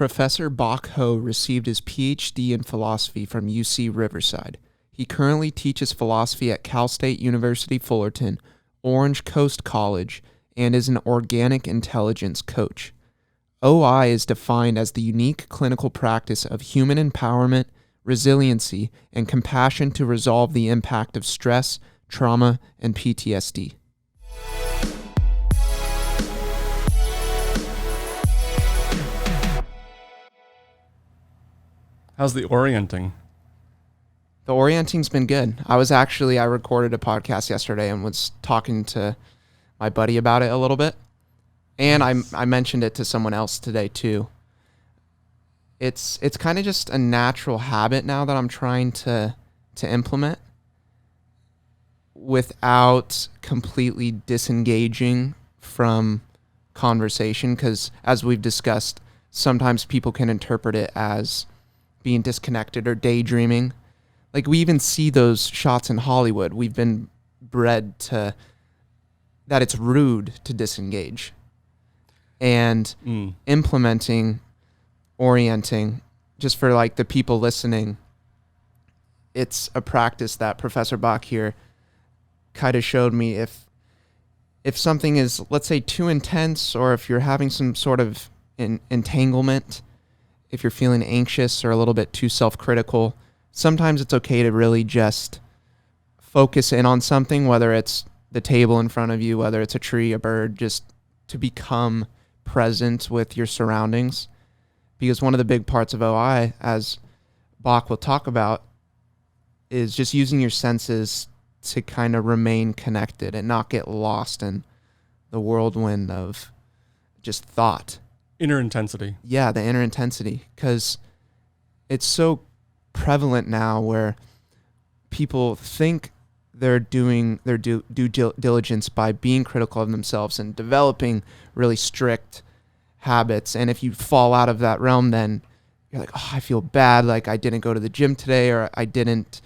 Professor Bach Ho received his PhD in philosophy from UC Riverside. He currently teaches philosophy at Cal State University Fullerton, Orange Coast College, and is an organic intelligence coach. OI is defined as the unique clinical practice of human empowerment, resiliency, and compassion to resolve the impact of stress, trauma, and PTSD. How's the orienting? The orienting's been good. I recorded a podcast yesterday and was talking to my buddy about it a little bit. And I mentioned it to someone else today too. It's kind of just a natural habit now that I'm trying to implement without completely disengaging from conversation, because as we've discussed, sometimes people can interpret it as being disconnected or daydreaming. Like, we even see those shots in Hollywood. We've been bred to that it's rude to disengage. And implementing, orienting, just for like the people listening, it's a practice that Professor Bach here kind of showed me. If something is, let's say, too intense, or if you're having some sort of entanglement, if you're feeling anxious or a little bit too self-critical, sometimes it's okay to really just focus in on something, whether it's the table in front of you, whether it's a tree, a bird, just to become present with your surroundings. Because one of the big parts of OI, as Bach will talk about, is just using your senses to kind of remain connected and not get lost in the whirlwind of just thought. Inner intensity. Yeah, the inner intensity, because it's so prevalent now where people think they're doing their due diligence by being critical of themselves and developing really strict habits. And if you fall out of that realm, then you're like, oh, I feel bad. Like, I didn't go to the gym today, or I didn't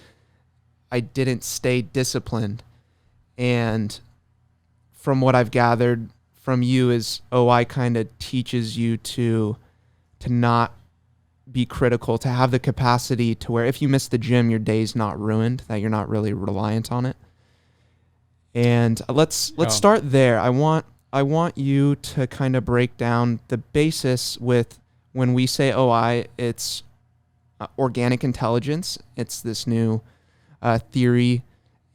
stay disciplined. And from what I've gathered from you is OI kind of teaches you to not be critical, to have the capacity to where if you miss the gym, your day's not ruined, that you're not really reliant on it. And let's start there. I want you to kind of break down the basis with, when we say OI, it's organic intelligence. It's this new theory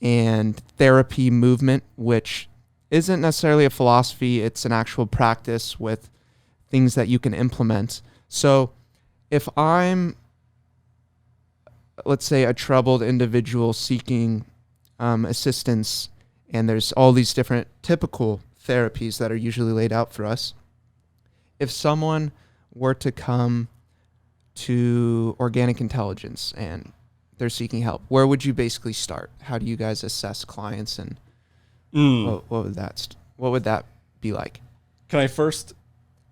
and therapy movement, which isn't necessarily a philosophy. It's an actual practice with things that you can implement. So if I'm, let's say, a troubled individual seeking assistance, and there's all these different typical therapies that are usually laid out for us, if someone were to come to organic intelligence and they're seeking help, where would you basically start? How do you guys assess clients, and what would that be like? Can I first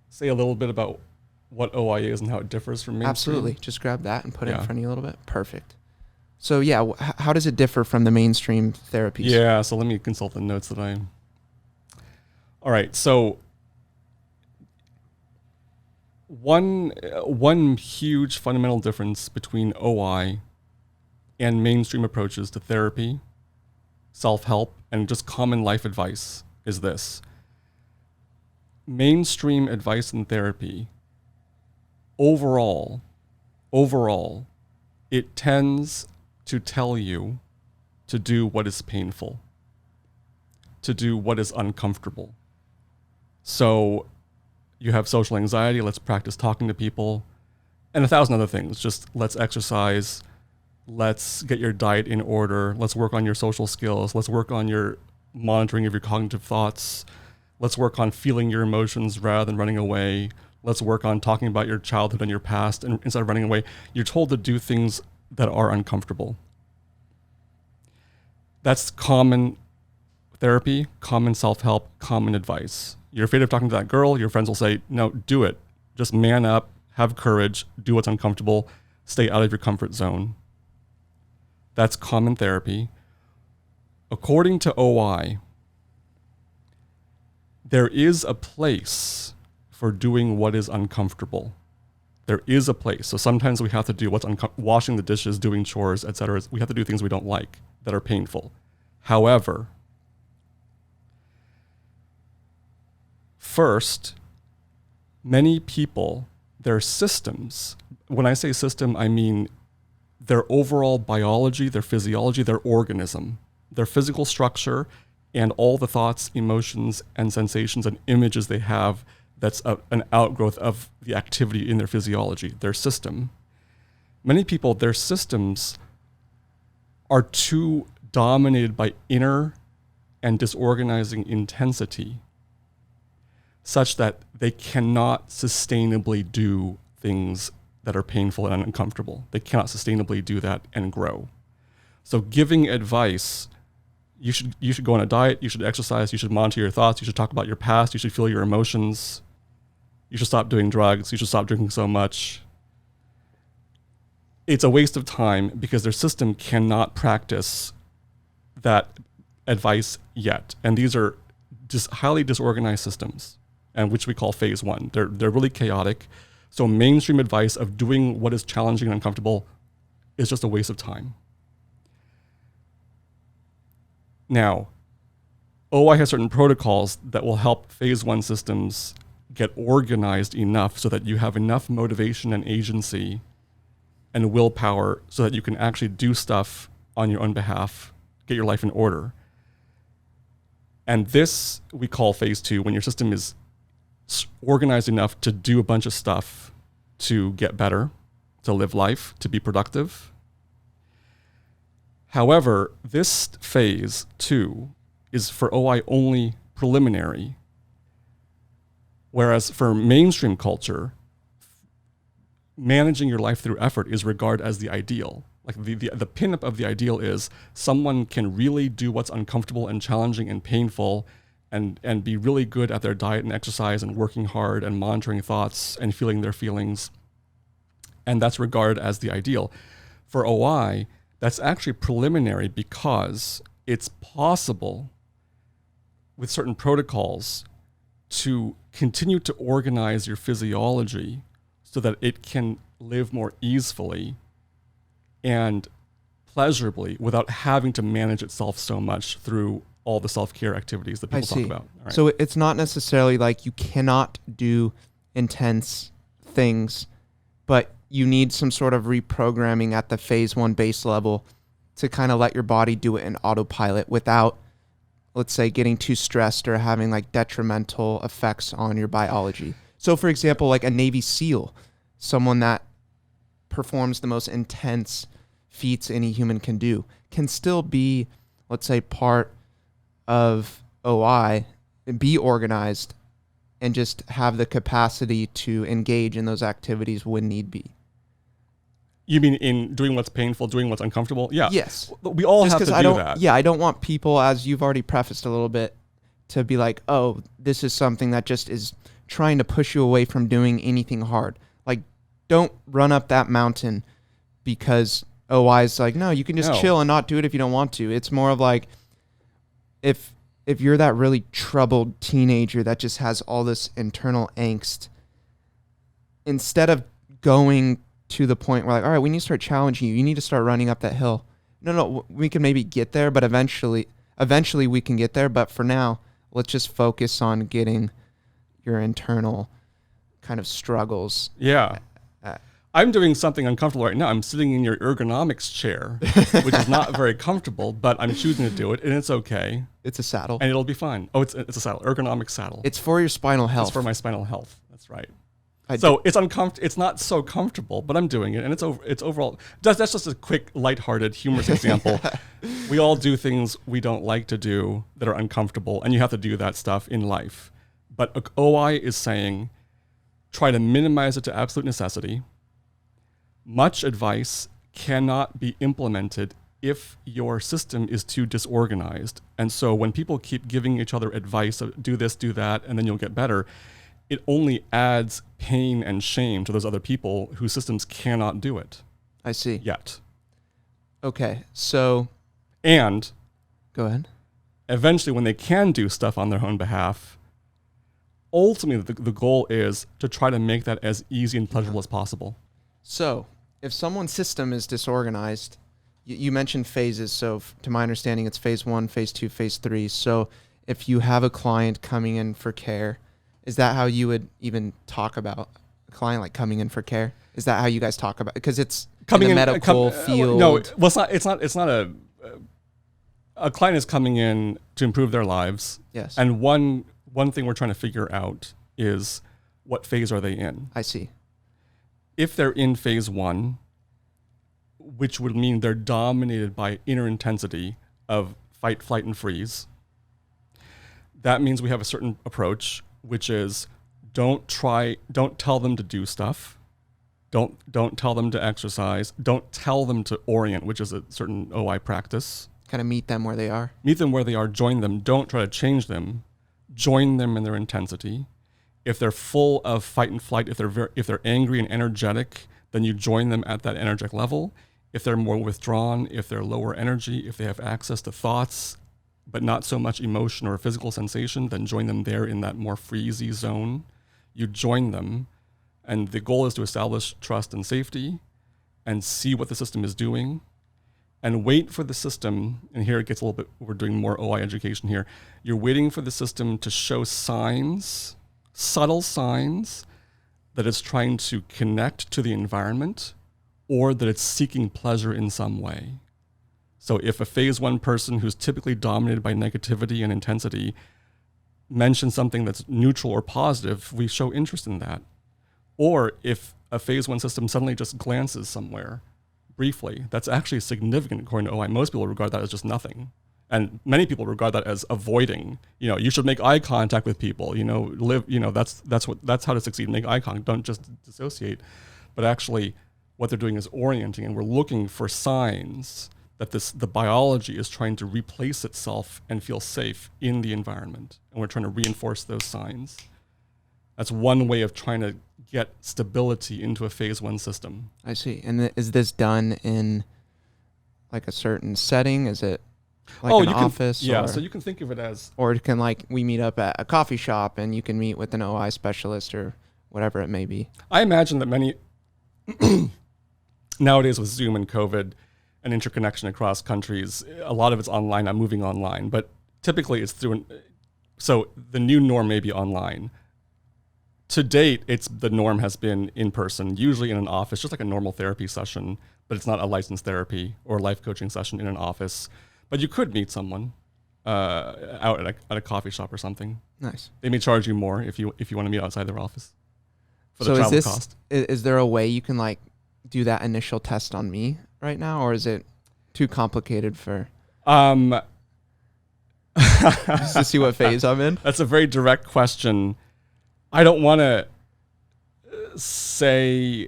say a little bit about what OI is and how it differs from mainstream? Absolutely. Just grab that and put it in front of you a little bit. Perfect. So yeah, how does it differ from the mainstream therapies? Yeah, so let me consult the notes that all right, so one huge fundamental difference between OI and mainstream approaches to therapy, self-help, and just common life advice is this. Mainstream advice and therapy, overall, it tends to tell you to do what is painful, to do what is uncomfortable. So you have social anxiety, let's practice talking to people, and 1,000 other things. Just let's exercise, let's get your diet in order, let's work on your social skills, let's work on your monitoring of your cognitive thoughts, let's work on feeling your emotions rather than running away, let's work on talking about your childhood and your past, and instead of running away, you're told to do things that are uncomfortable. That's common therapy, common self-help, common advice. You're afraid of talking to that girl, your friends will say, no, do it. Just man up, have courage, do what's uncomfortable, stay out of your comfort zone. That's common therapy. According to OI, there is a place for doing what is uncomfortable. There is a place. So sometimes we have to do washing the dishes, doing chores, etc. We have to do things we don't like that are painful. However, first, many people, their systems, when I say system, I mean their overall biology, their physiology, their organism, their physical structure, and all the thoughts, emotions, and sensations and images they have that's an outgrowth of the activity in their physiology, their system. Many people, their systems are too dominated by inner and disorganizing intensity, such that they cannot sustainably do things that are painful and uncomfortable. They cannot sustainably do that and grow. So giving advice, you should go on a diet, you should exercise, you should monitor your thoughts, you should talk about your past, you should feel your emotions, you should stop doing drugs, you should stop drinking so much. It's a waste of time because their system cannot practice that advice yet. And these are just highly disorganized systems, and which we call phase one. They're really chaotic. So mainstream advice of doing what is challenging and uncomfortable is just a waste of time. Now, OI has certain protocols that will help phase one systems get organized enough so that you have enough motivation and agency and willpower so that you can actually do stuff on your own behalf, get your life in order. And this we call phase two, when your system is organized enough to do a bunch of stuff to get better, to live life, to be productive. However, this phase two is for OI only preliminary, whereas for mainstream culture, managing your life through effort is regarded as the ideal. Like the pinup of the ideal is someone can really do what's uncomfortable and challenging and painful and be really good at their diet and exercise and working hard and monitoring thoughts and feeling their feelings. And that's regarded as the ideal. For OI, that's actually preliminary because it's possible with certain protocols to continue to organize your physiology so that it can live more easily and pleasurably without having to manage itself so much through all the self-care activities that people talk about. All right. So it's not necessarily like you cannot do intense things, but you need some sort of reprogramming at the phase one base level to kind of let your body do it in autopilot without, let's say, getting too stressed or having like detrimental effects on your biology. So for example, like a Navy SEAL, someone that performs the most intense feats any human can do, can still be, let's say, part of OI and be organized and just have the capacity to engage in those activities when need be. You mean in doing what's painful, doing what's uncomfortable? Yeah. Yes. We all just have to do that. Yeah, I don't want people, as you've already prefaced a little bit, to be like, oh, this is something that just is trying to push you away from doing anything hard. Like, don't run up that mountain because OI is like, no, you can just chill and not do it if you don't want to. It's more of like, if you're that really troubled teenager that just has all this internal angst, instead of going to the point where like, all right, we need to start challenging you. You need to start running up that hill. No, we can maybe get there, but eventually we can get there. But for now, let's just focus on getting your internal kind of struggles. Yeah. I'm doing something uncomfortable right now. I'm sitting in your ergonomics chair, which is not very comfortable, but I'm choosing to do it, and it's okay. It's a saddle. And it'll be fine. Oh, it's a saddle, ergonomic saddle. It's for your spinal health. It's for my spinal health. That's right. It's not so comfortable, but I'm doing it, and it's overall. That's just a quick, lighthearted, humorous example. We all do things we don't like to do that are uncomfortable, and you have to do that stuff in life. But OI is saying, try to minimize it to absolute necessity. Much advice cannot be implemented if your system is too disorganized. And so when people keep giving each other advice of do this, do that, and then you'll get better, it only adds pain and shame to those other people whose systems cannot do it. I see. Yet. Okay, so... And... Go ahead. Eventually, when they can do stuff on their own behalf, ultimately the goal is to try to make that as easy and pleasurable as possible. So if someone's system is disorganized, you mentioned phases. So to my understanding, it's phase 1, phase 2, phase 3. So if you have a client coming in for care, is that how you would even talk about a client like coming in for care? Is that how you guys talk about it? Because it's coming in the medical field. No, well, it's not a client is coming in to improve their lives. Yes. And one thing we're trying to figure out is what phase are they in? I see. If they're in phase 1, which would mean they're dominated by inner intensity of fight, flight, and freeze, that means we have a certain approach, which is don't tell them to do stuff. Don't tell them to exercise. Don't tell them to orient, which is a certain OI practice. Kind of meet them where they are. Meet them where they are, join them. Don't try to change them. Join them in their intensity. If they're full of fight and flight, if they're angry and energetic, then you join them at that energetic level. If they're more withdrawn, if they're lower energy, if they have access to thoughts, but not so much emotion or physical sensation, then join them there in that more freezy zone. You join them, and the goal is to establish trust and safety and see what the system is doing and wait for the system. And here it gets a little bit, we're doing more OI education here. You're waiting for the system to show signs, subtle signs, that it's trying to connect to the environment or that it's seeking pleasure in some way. So if a phase 1 person who's typically dominated by negativity and intensity mentions something that's neutral or positive, we show interest in that. Or if a phase 1 system suddenly just glances somewhere briefly, that's actually significant according to OI. Most people regard that as just nothing. And many people regard that as avoiding. You should make eye contact with people, that's how to succeed. Make eye contact, don't just dissociate. But actually what they're doing is orienting, and we're looking for signs that the biology is trying to replace itself and feel safe in the environment. And we're trying to reinforce those signs. That's one way of trying to get stability into a phase 1 system. I see. And is this done in like a certain setting? Is it like an office? Yeah, so you can think of it as... Or it can we meet up at a coffee shop and you can meet with an OI specialist or whatever it may be. I imagine that many... Nowadays with Zoom and COVID and interconnection across countries, a lot of it's online. I'm moving online, but typically it's through... So the new norm may be online. To date, the norm has been in person, usually in an office, just like a normal therapy session, but it's not a licensed therapy or life coaching session in an office. But you could meet someone out at a coffee shop or something. Nice. They may charge you more if you want to meet outside their office for the travel cost. Is there a way you can do that initial test on me right now, or is it too complicated for just to see what phase I'm in? That's a very direct question. I don't want to say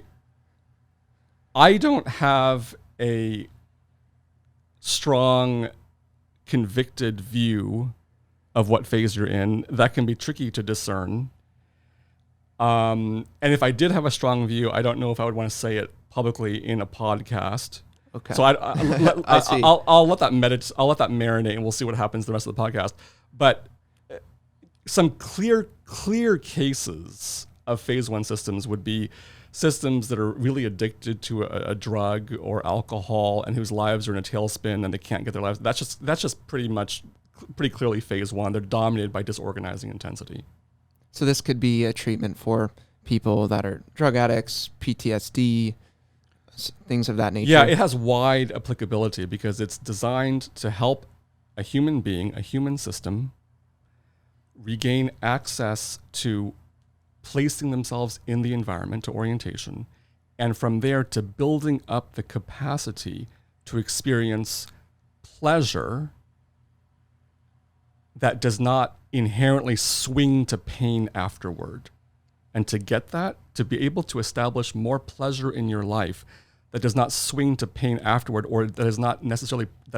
I don't have a strong convicted view of what phase you're in. That can be tricky to discern. And if I did have a strong view, I don't know if I would want to say it publicly in a podcast. Okay. So I'll let that marinate, and we'll see what happens the rest of the podcast. But some clear cases of phase 1 systems would be systems that are really addicted to a drug or alcohol and whose lives are in a tailspin and they can't get their lives. That's just pretty clearly phase 1. They're dominated by disorganizing intensity. So this could be a treatment for people that are drug addicts, PTSD, things of that nature. Yeah, it has wide applicability because it's designed to help a human being, a human system, regain access to placing themselves in the environment, to orientation, and from there to building up the capacity to experience pleasure that does not inherently swing to pain afterward. And to get that, to be able to establish more pleasure in your life that does not swing to pain afterward, or that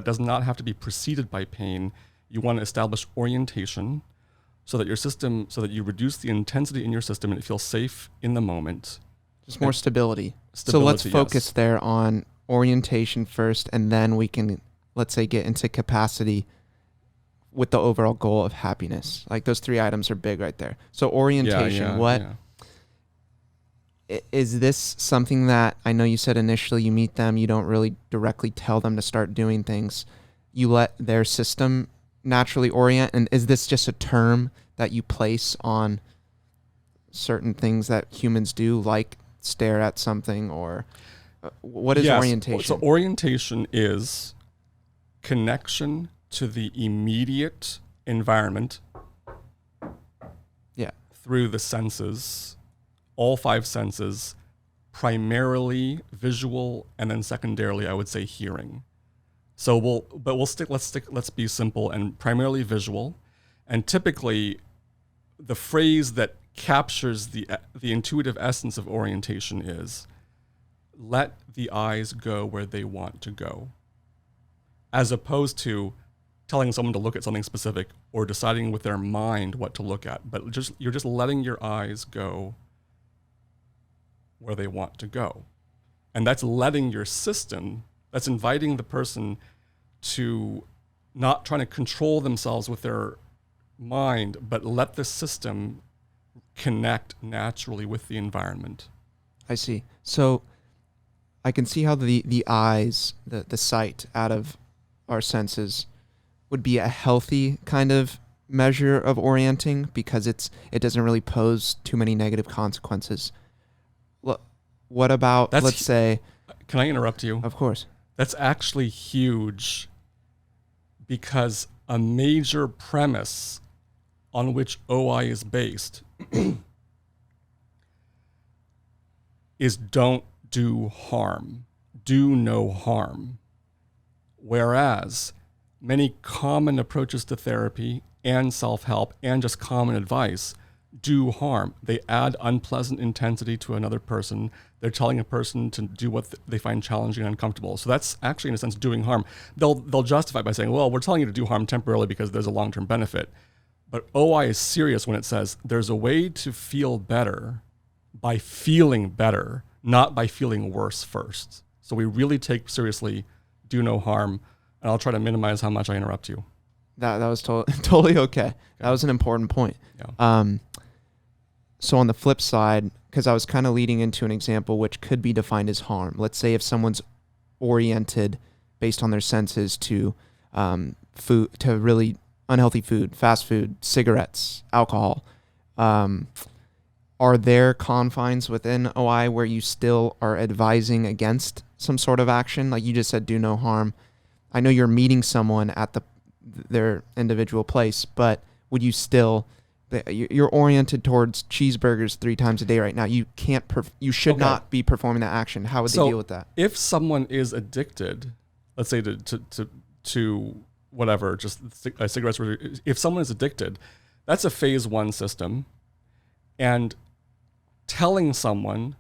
does not have to be preceded by pain, you want to establish orientation so that you reduce the intensity in your system and it feels safe in the moment. Just more stability. So let's focus there on orientation first, and then we can, let's say, get into capacity with the overall goal of happiness. Like those 3 items are big right there. So orientation, is this something that, I know you said initially you meet them, you don't really directly tell them to start doing things. You let their system naturally orient. And is this just a term that you place on certain things that humans do, like stare at something, or what is orientation? So orientation is connection to the immediate environment through the senses, all 5 senses, primarily visual, and then secondarily, I would say hearing. So let's be simple and primarily visual. And typically the phrase that captures the intuitive essence of orientation is, let the eyes go where they want to go, as opposed to telling someone to look at something specific or deciding with their mind what to look at. But you're just letting your eyes go where they want to go. And that's letting your system, that's inviting the person to not trying to control themselves with their mind, but let the system connect naturally with the environment. I see. So I can see how the eyes, the sight out of our senses would be a healthy kind of measure of orienting, because it doesn't really pose too many negative consequences. What about, let's say... Can I interrupt you? Of course. That's actually huge, because a major premise on which OI is based is don't do harm, do no harm. Whereas many common approaches to therapy and self-help and just common advice do harm. They add unpleasant intensity to another person. They're telling a person to do what they find challenging and uncomfortable. So that's actually, in a sense, doing harm. They'll justify it by saying, well, we're telling you to do harm temporarily because there's a long-term benefit. But OI is serious when it says there's a way to feel better by feeling better, not by feeling worse first. So we really take seriously do no harm. And I'll try to minimize how much I interrupt you. That was totally okay. That was an important point. Yeah. So on the flip side, because I was kind of leading into an example which could be defined as harm. Let's say if someone's oriented based on their senses to food, to really unhealthy food, fast food, cigarettes, alcohol, are there confines within OI where you still are advising against some sort of action? Like you just said, do no harm. I know you're meeting someone at their individual place, but would you still... You're oriented towards cheeseburgers 3 times a day right now. You can't. You should not be performing that action. How would they deal with that? If someone is addicted, let's say to whatever, just cigarettes. If someone is addicted, that's a phase 1 system, and telling someone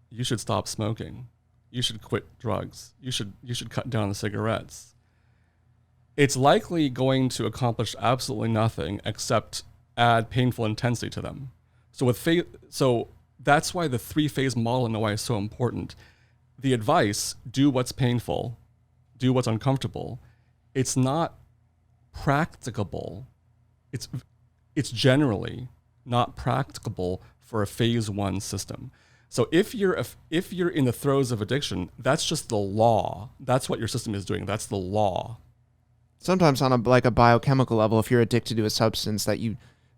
you should stop smoking, you should quit drugs, you should cut down the cigarettes, it's likely going to accomplish absolutely nothing except add painful intensity to them. So that's why the 3-phase model in OI is so important. The advice, do what's painful, do what's uncomfortable. It's not practicable. It's generally not practicable for a phase 1 system. So if you're in the throes of addiction, that's just the law. That's what your system is doing. That's the law. Sometimes on a biochemical level, if you're addicted to a substance that you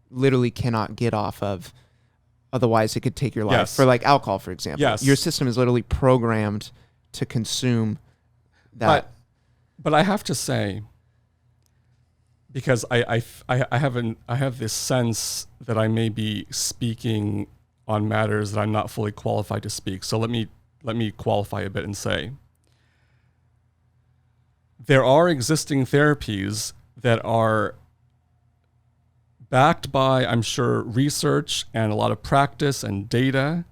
literally cannot get off of, otherwise it could take your life. Yes. For like alcohol, for example. Yes. Your system is literally programmed to consume that. But I have to say, because I have this sense that I may be speaking on matters that I'm not fully qualified to speak. So let me qualify a bit and say, there are existing therapies that are backed by, I'm sure, research and a lot of practice and data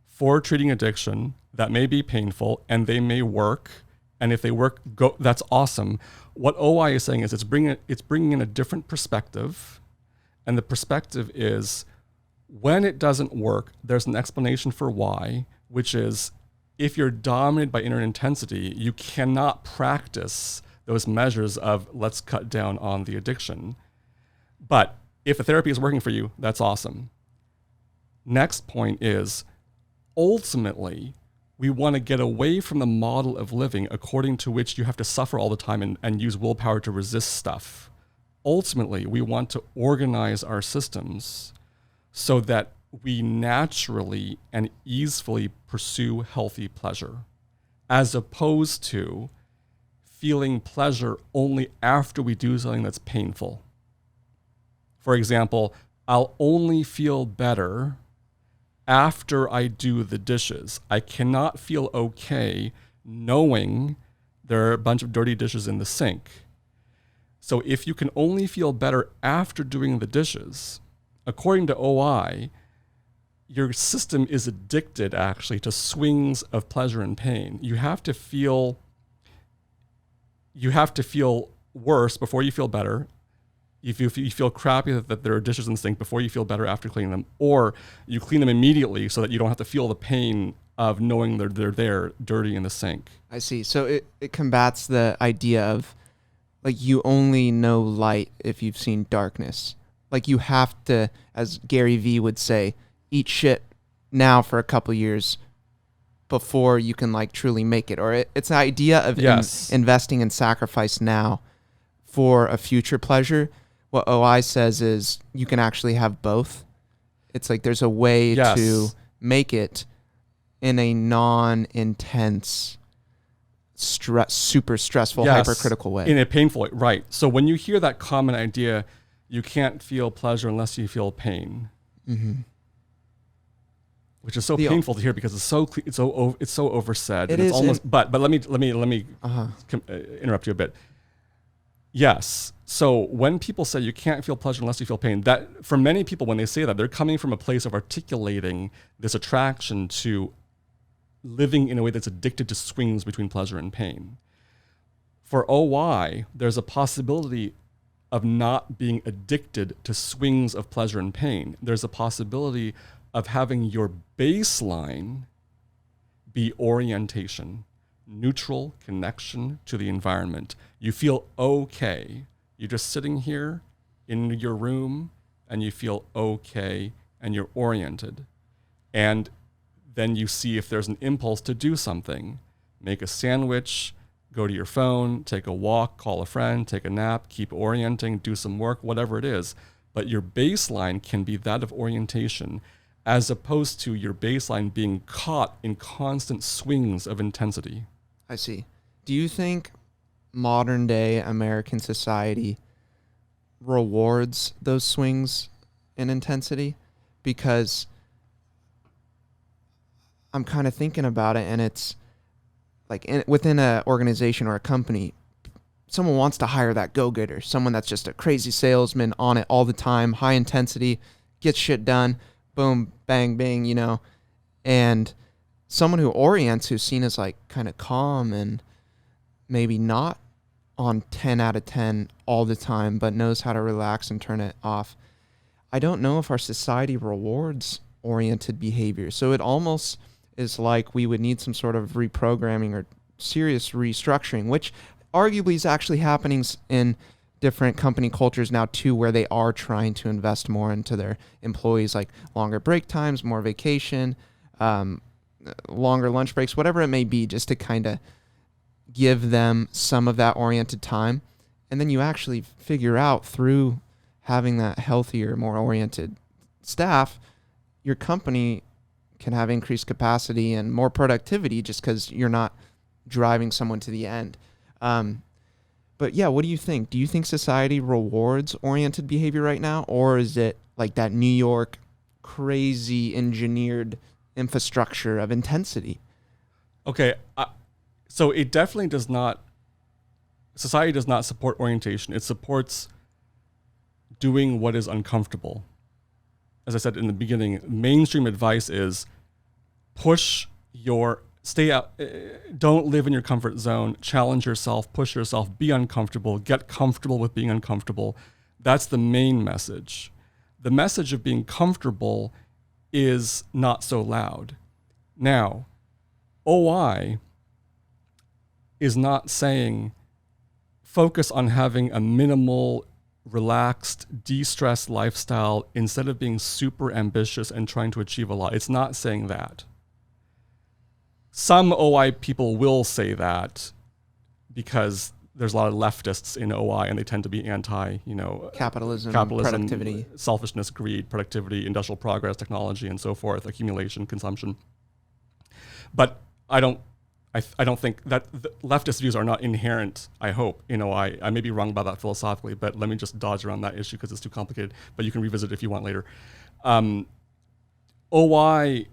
for treating addiction that may be painful, and they may work. And if they work, that's awesome. What OI is saying is it's bringing in a different perspective, and the perspective is when it doesn't work, there's an explanation for why, which is if you're dominated by inner intensity, you cannot practice those measures of let's cut down on the addiction. But if a therapy is working for you, that's awesome. Next point is, ultimately, we want to get away from the model of living according to which you have to suffer all the time and use willpower to resist stuff. Ultimately, we want to organize our systems so that we naturally and easily pursue healthy pleasure, as opposed to feeling pleasure only after we do something that's painful. For example, I'll only feel better after I do the dishes. I cannot feel okay knowing there are a bunch of dirty dishes in the sink. So if you can only feel better after doing the dishes, according to OI, your system is addicted actually to swings of pleasure and pain. You have to feel worse before you feel better. If you feel crappy that there are dishes in the sink before you feel better after cleaning them, or you clean them immediately so that you don't have to feel the pain of knowing they're there dirty in the sink. I see. So it combats the idea of like you only know light if you've seen darkness. Like you have to, as Gary Vee would say, eat shit now for a couple years before you can like truly make it. Or it's the idea of investing in sacrifice now for a future pleasure. What OI says is you can actually have both. It's like there's a way to make it in a non-intense, super stressful, hypercritical way. In a painful way, right. So when you hear that common idea, you can't feel pleasure unless you feel pain. Mm-hmm. Which is so painful to hear because it's so oversaid. It is almost. But let me interrupt you a bit. Yes. So when people say you can't feel pleasure unless you feel pain, that for many people, when they say that, they're coming from a place of articulating this attraction to living in a way that's addicted to swings between pleasure and pain. For OY, there's a possibility of not being addicted to swings of pleasure and pain. There's a possibility of having your baseline be orientation, neutral connection to the environment. You feel okay. You're just sitting here in your room and you feel okay and you're oriented. And then you see if there's an impulse to do something. Make a sandwich, go to your phone, take a walk, call a friend, take a nap, keep orienting, do some work, whatever it is. But your baseline can be that of orientation, as opposed to your baseline being caught in constant swings of intensity. I see. Do you think modern day American society rewards those swings in intensity? Because I'm kind of thinking about it, and it's like within an organization or a company, someone wants to hire that go-getter, someone that's just a crazy salesman on it all the time, high intensity, gets shit done, boom, bang, bang, you know, and someone who orients, who's seen as like kind of calm and maybe not on 10 out of 10 all the time, but knows how to relax and turn it off. I don't know if our society rewards oriented behavior. So it almost is like we would need some sort of reprogramming or serious restructuring, which arguably is actually happening in different company cultures now too, where they are trying to invest more into their employees, like longer break times, more vacation, longer lunch breaks, whatever it may be, just to kind of give them some of that oriented time. And then you actually figure out through having that healthier, more oriented staff, your company can have increased capacity and more productivity just because you're not driving someone to the end. But yeah, what do you think? Do you think society rewards oriented behavior right now? Or is it like that New York crazy engineered infrastructure of intensity? Okay, so it definitely does not, society does not support orientation. It supports doing what is uncomfortable. As I said in the beginning, mainstream advice is stay out, don't live in your comfort zone, challenge yourself, push yourself, be uncomfortable, get comfortable with being uncomfortable. That's the main message. The message of being comfortable is not so loud. Now, OI is not saying focus on having a minimal, relaxed, de-stressed lifestyle instead of being super ambitious and trying to achieve a lot. It's not saying that. Some OI people will say that because there's a lot of leftists in OI and they tend to be anti, Capitalism, productivity, selfishness, greed, productivity, industrial progress, technology, and so forth, accumulation, consumption. But I don't think that the leftist views are not inherent, I hope, in OI. I may be wrong about that philosophically, but let me just dodge around that issue because it's too complicated, but you can revisit it if you want later. OI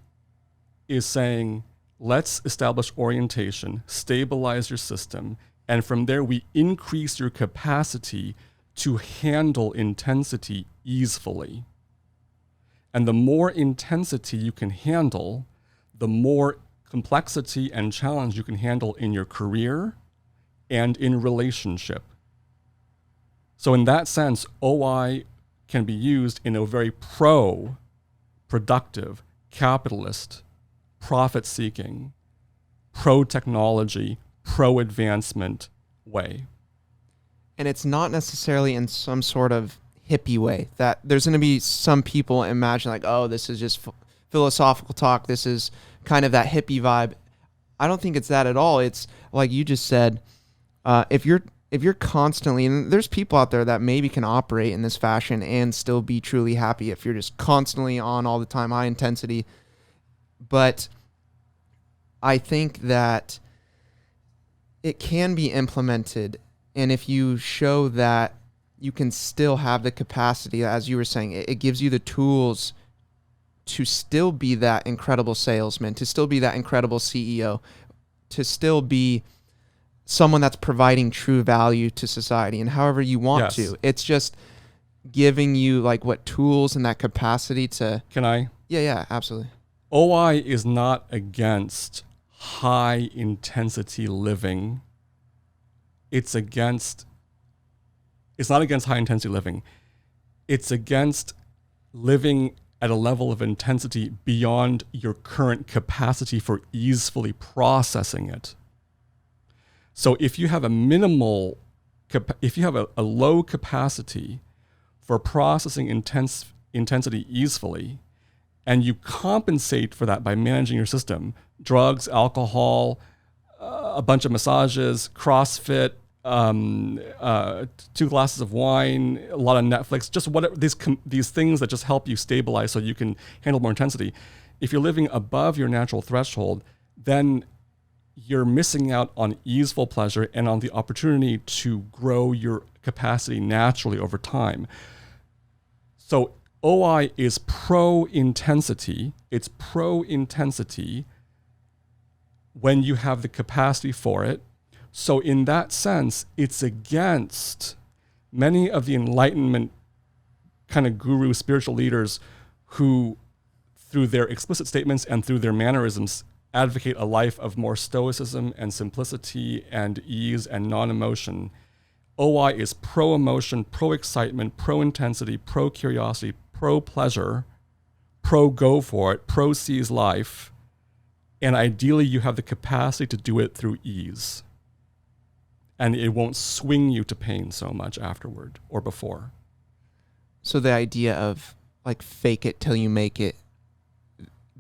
is saying, let's establish orientation, stabilize your system, and from there we increase your capacity to handle intensity easefully. And the more intensity you can handle, the more complexity and challenge you can handle in your career and in relationship. So in that sense, OI can be used in a very productive, capitalist, profit-seeking, pro-technology, pro-advancement way. And it's not necessarily in some sort of hippie way that there's going to be some people imagine like, oh, this is just philosophical talk. This is kind of that hippie vibe. I don't think it's that at all. It's like you just said, if you're constantly, and there's people out there that maybe can operate in this fashion and still be truly happy if you're just constantly on all the time, high intensity. But I think that it can be implemented. And if you show that you can still have the capacity, as you were saying, it gives you the tools to still be that incredible salesman, to still be that incredible CEO, to still be someone that's providing true value to society and however you want to. It's just giving you like what tools and that capacity to... Can I? Yeah, absolutely. OI is not against high intensity living. It's not against high intensity living. It's against living at a level of intensity beyond your current capacity for easily processing it. So if you have a low capacity for processing intensity easily, and you compensate for that by managing your system, drugs, alcohol, a bunch of massages, CrossFit, 2 glasses of wine, a lot of Netflix, just whatever, these things that just help you stabilize so you can handle more intensity. If you're living above your natural threshold, then you're missing out on easeful pleasure and on the opportunity to grow your capacity naturally over time. So OI is pro-intensity. It's pro-intensity when you have the capacity for it. So in that sense, it's against many of the Enlightenment kind of guru spiritual leaders who, through their explicit statements and through their mannerisms, advocate a life of more stoicism and simplicity and ease and non-emotion. OI is pro-emotion, pro-excitement, pro-intensity, pro-curiosity, pro-pleasure, pro-go for it, pro-seize life, and ideally you have the capacity to do it through ease. And it won't swing you to pain so much afterward or before. So the idea of like fake it till you make it,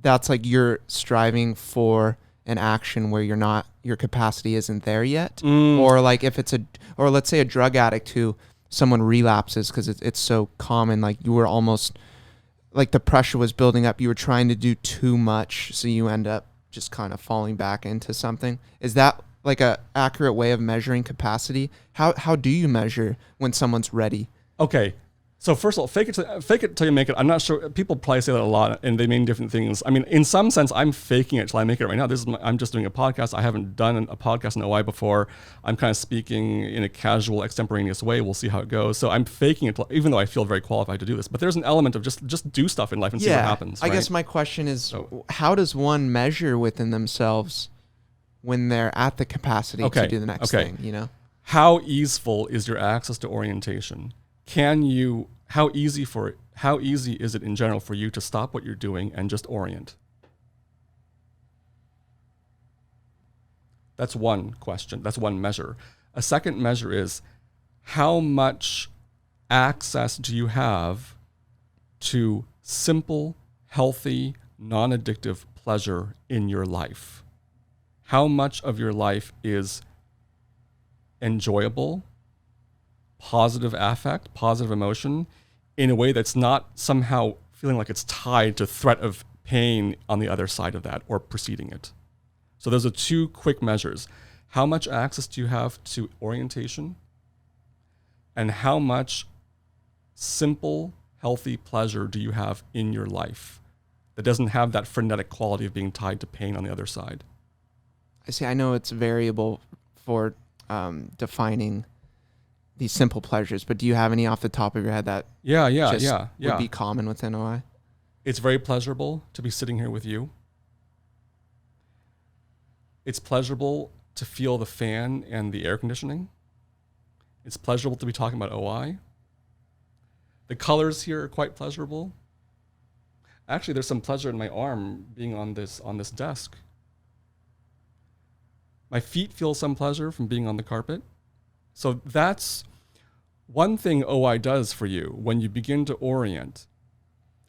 that's like you're striving for an action where your capacity isn't there yet. Or like if or let's say a drug addict who someone relapses because it's so common, like you were almost, like the pressure was building up, you were trying to do too much, so you end up just kind of falling back into something. Is that like a accurate way of measuring capacity? How do you measure when someone's ready? Okay. So first of all, fake it till you make it. I'm not sure. People probably say that a lot, and they mean different things. I mean, in some sense, I'm faking it till I make it right now. I'm just doing a podcast. I haven't done a podcast in OI before. I'm kind of speaking in a casual, extemporaneous way. We'll see how it goes. So I'm faking it, even though I feel very qualified to do this. But there's an element of just do stuff in life and see what happens. I guess my question is, how does one measure within themselves when they're at the capacity to do the next thing? You know, how easeful is your access to orientation? How easy is it in general for you to stop what you're doing and just orient? That's one question. That's one measure. A second measure is how much access do you have to simple, healthy, non-addictive pleasure in your life? How much of your life is enjoyable, positive affect, positive emotion, in a way that's not somehow feeling like it's tied to threat of pain on the other side of that or preceding it. So those are two quick measures. How much access do you have to orientation? And how much simple, healthy pleasure do you have in your life that doesn't have that frenetic quality of being tied to pain on the other side? I see. I know it's variable for defining these simple pleasures, but do you have any off the top of your head that would be common within OI? It's very pleasurable to be sitting here with you. It's pleasurable to feel the fan and the air conditioning. It's pleasurable to be talking about OI. The colors here are quite pleasurable. Actually, there's some pleasure in my arm being on this desk. My feet feel some pleasure from being on the carpet. So that's one thing OI does for you when you begin to orient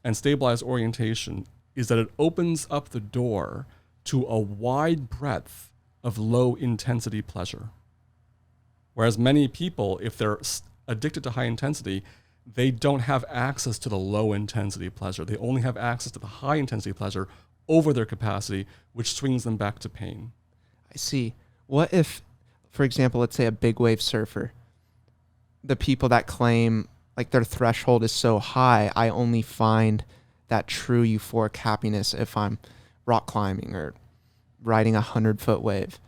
and stabilize orientation, is that it opens up the door to a wide breadth of low intensity pleasure. Whereas many people, if they're addicted to high intensity, they don't have access to the low intensity pleasure. They only have access to the high intensity pleasure over their capacity, which swings them back to pain. I see. What if, for example, let's say a big wave surfer, the people that claim like their threshold is so high, I only find that true euphoric happiness if I'm rock climbing or riding 100-foot wave.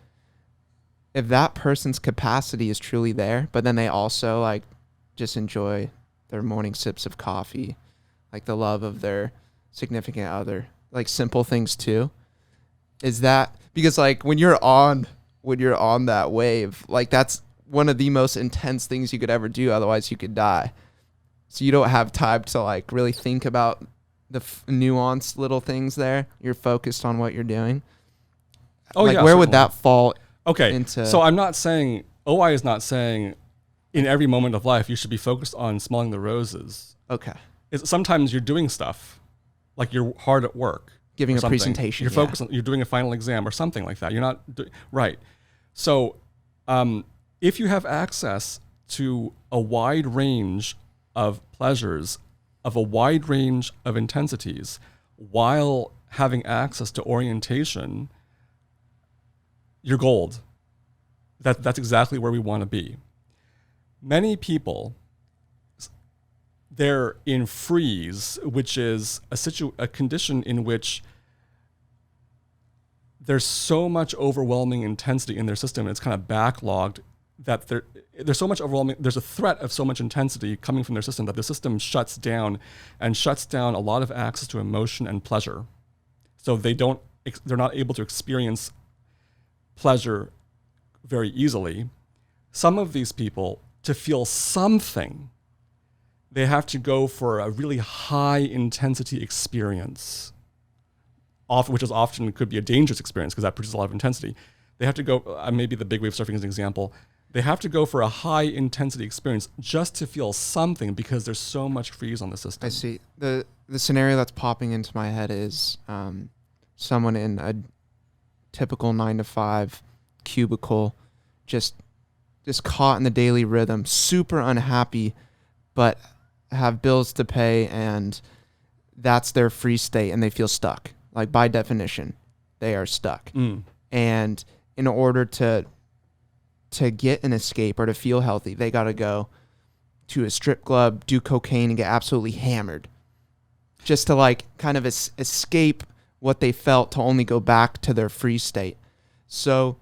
If that person's capacity is truly there, but then they also like just enjoy their morning sips of coffee, like the love of their significant other, like simple things too. Is that because like when you're on that wave, like that's one of the most intense things you could ever do. Otherwise you could die. So you don't have time to like really think about the nuanced little things there. You're focused on what you're doing. Oh, like, yeah. Where Certainly. would that fall? Okay. Into... So I'm not saying, OI is not saying in every moment of life you should be focused on smelling the roses. Okay. Sometimes you're doing stuff, like you're hard at work. Giving a presentation. You're focused on, you're doing a final exam or something like that. You're not, right. So if you have access to a wide range of pleasures, of a wide range of intensities, while having access to orientation, you're gold. That's exactly where we want to be. Many people, they're in freeze, which is a condition in which there's so much overwhelming intensity in their system, and it's kind of backlogged, that there's so much overwhelming, there's a threat of so much intensity coming from their system that the system shuts down a lot of access to emotion and pleasure. So they're not able to experience pleasure very easily. Some of these people, to feel something, they have to go for a really high intensity experience, which is often could be a dangerous experience because that produces a lot of intensity. They have to go, maybe the big wave surfing is an example. They have to go for a high intensity experience just to feel something because there's so much freeze on the system. I see. The scenario that's popping into my head is someone in a typical 9-to-5 cubicle, just caught in the daily rhythm, super unhappy, but have bills to pay, and that's their free state, and they feel stuck. Like, by definition, they are stuck. And in order to get an escape or to feel healthy, they got to go to a strip club, do cocaine, and get absolutely hammered just to like kind of escape what they felt, to only go back to their free state. So,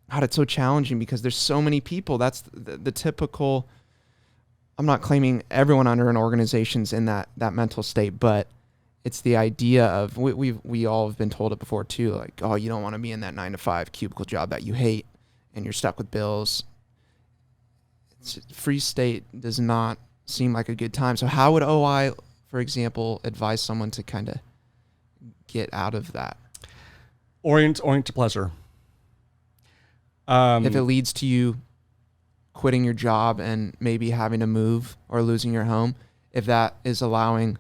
God, it's so challenging because there's so many people. That's the typical. I'm not claiming everyone under an organization's in that mental state, but it's the idea of, we all have been told it before too, like, oh, you don't want to be in that 9-to-5 cubicle job that you hate and you're stuck with bills. Free state does not seem like a good time. So how would OI, for example, advise someone to kind of get out of that? Orient to pleasure. If it leads to you quitting your job and maybe having to move or losing your home, if that is allowing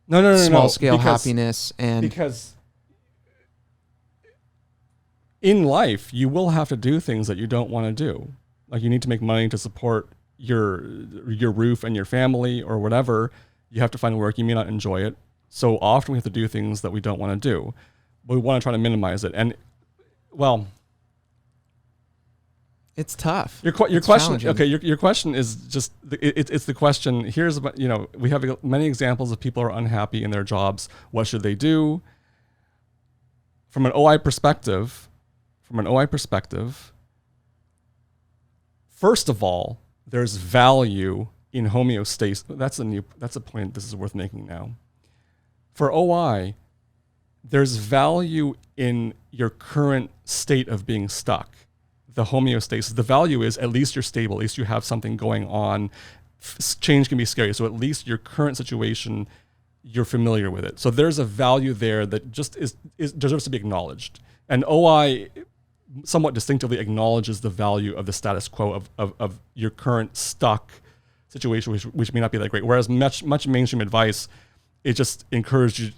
small scale happiness. And because in life you will have to do things that you don't want to do. Like you need to make money to support your roof and your family or whatever. You have to find work. You may not enjoy it. So often we have to do things that we don't want to do, but we want to try to minimize it. And well, it's tough. Your question, okay. Your question is just it's the question. Here's about, we have many examples of people who are unhappy in their jobs. What should they do? From an OI perspective, first of all, there's value in homeostasis. That's a point. This is worth making now. For OI, there's value in your current state of being stuck. The homeostasis, the value is at least you're stable, at least you have something going on. Change can be scary, so at least your current situation, you're familiar with it. So there's a value there that just deserves to be acknowledged. And OI somewhat distinctively acknowledges the value of the status quo of your current stuck situation, which may not be that great. Whereas much mainstream advice, it just encourages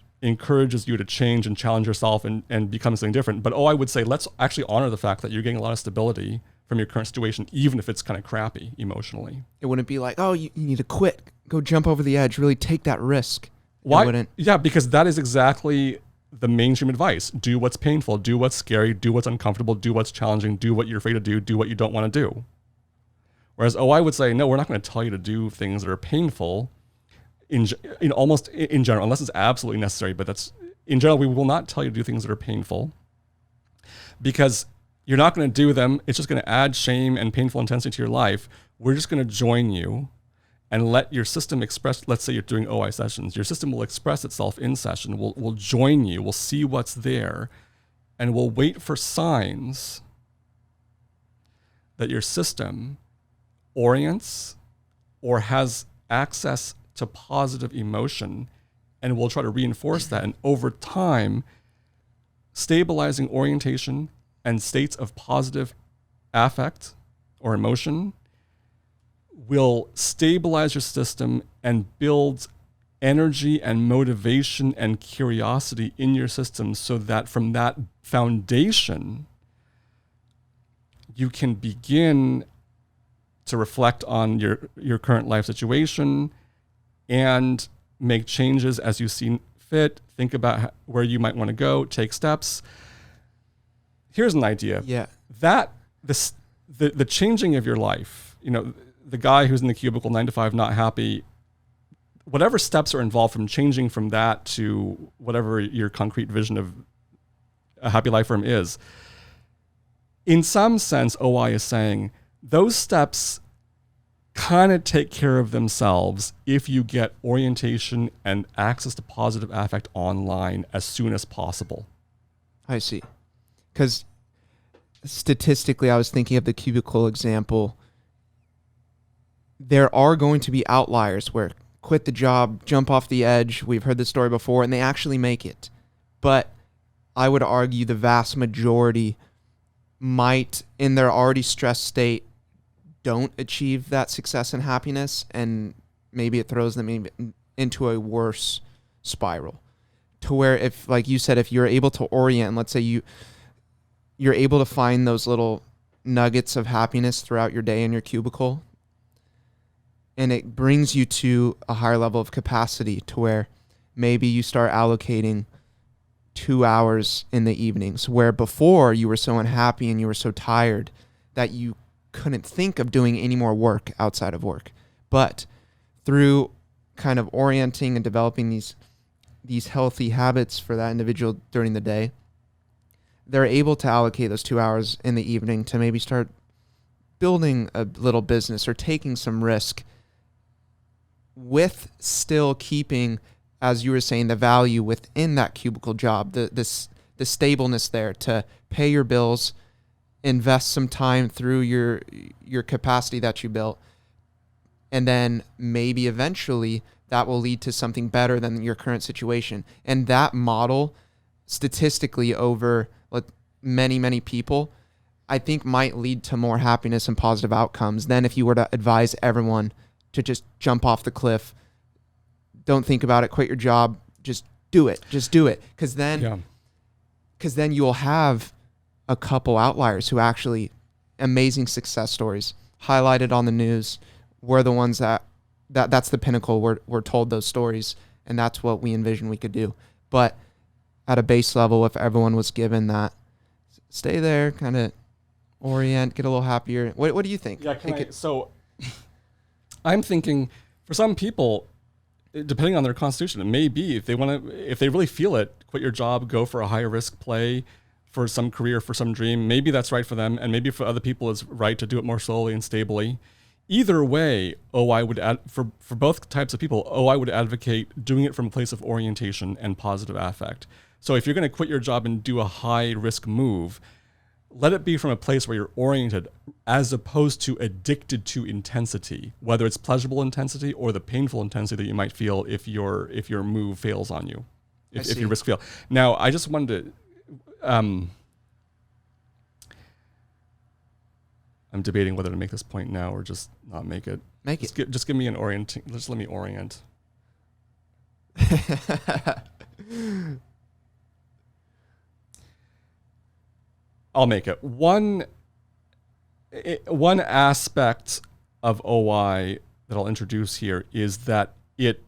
you to change and challenge yourself and become something different. But I would say let's actually honor the fact that you're getting a lot of stability from your current situation, even if it's kind of crappy emotionally. It wouldn't be like, oh, you need to quit, go jump over the edge, really take that risk. Why? It wouldn't. Yeah, because that is exactly the mainstream advice. Do what's painful, do what's scary, do what's uncomfortable, do what's challenging, do what you're afraid to do what you don't want to do. Whereas OI would say, no, we're not going to tell you to do things that are painful in general, unless it's absolutely necessary. But that's in general, we will not tell you to do things that are painful because you're not going to do them. It's just going to add shame and painful intensity to your life. We're just going to join you and let your system express. Let's say you're doing OI sessions. Your system will express itself in session. We'll join you. We'll see what's there, and we'll wait for signs that your system orients or has access to positive emotion, and we'll try to reinforce that. And over time, stabilizing orientation and states of positive affect or emotion will stabilize your system and build energy and motivation and curiosity in your system so that from that foundation, you can begin to reflect on your current life situation and make changes as you see fit. Think about where you might want to go, take steps. Here's an idea. Yeah. That the changing of your life, the guy who's in the cubicle 9 to 5, not happy, whatever steps are involved from changing from that to whatever your concrete vision of a happy life for him is, in some sense, OI is saying those steps kind of take care of themselves if you get orientation and access to positive affect online as soon as possible. I see. Because statistically, I was thinking of the cubicle example. There are going to be outliers where quit the job, jump off the edge. We've heard this story before, and they actually make it. But I would argue the vast majority might, in their already stressed state, don't achieve that success and happiness, and maybe it throws them into a worse spiral. To where, if, like you said, if you're able to orient, and let's say you're able to find those little nuggets of happiness throughout your day in your cubicle, and it brings you to a higher level of capacity to where maybe you start allocating 2 hours in the evenings, where before you were so unhappy and you were so tired that you couldn't think of doing any more work outside of work. But through kind of orienting and developing these healthy habits for that individual during the day, they're able to allocate those 2 hours in the evening to maybe start building a little business or taking some risk, with still keeping, as you were saying, the value within that cubicle job, the stableness there to pay your bills, invest some time through your capacity that you built, and then maybe eventually that will lead to something better than your current situation. And that model, statistically over many, many people, I think might lead to more happiness and positive outcomes than if you were to advise everyone to just jump off the cliff. Don't think about it, quit your job, just do it. Just do it. Because then you'll have a couple outliers who actually, amazing success stories, highlighted on the news. We're the ones that's the pinnacle. We're told those stories, and that's what we envision we could do. But at a base level, if everyone was given that, stay there, kind of orient, get a little happier. What do you think? Yeah, so I'm thinking for some people, depending on their constitution, it may be if they really feel it, quit your job, go for a higher risk play for some career, for some dream. Maybe that's right for them, and maybe for other people it's right to do it more slowly and stably. Either way, I would for both types of people, I would advocate doing it from a place of orientation and positive affect. So if you're going to quit your job and do a high risk move, let it be from a place where you're oriented as opposed to addicted to intensity, whether it's pleasurable intensity or the painful intensity that you might feel if your move fails on you, if your risk fail. Now, I just wanted to, I'm debating whether to make this point now or just not make it. Just give me an orienting. Just let me orient. I'll make it. One aspect of OI that I'll introduce here is that it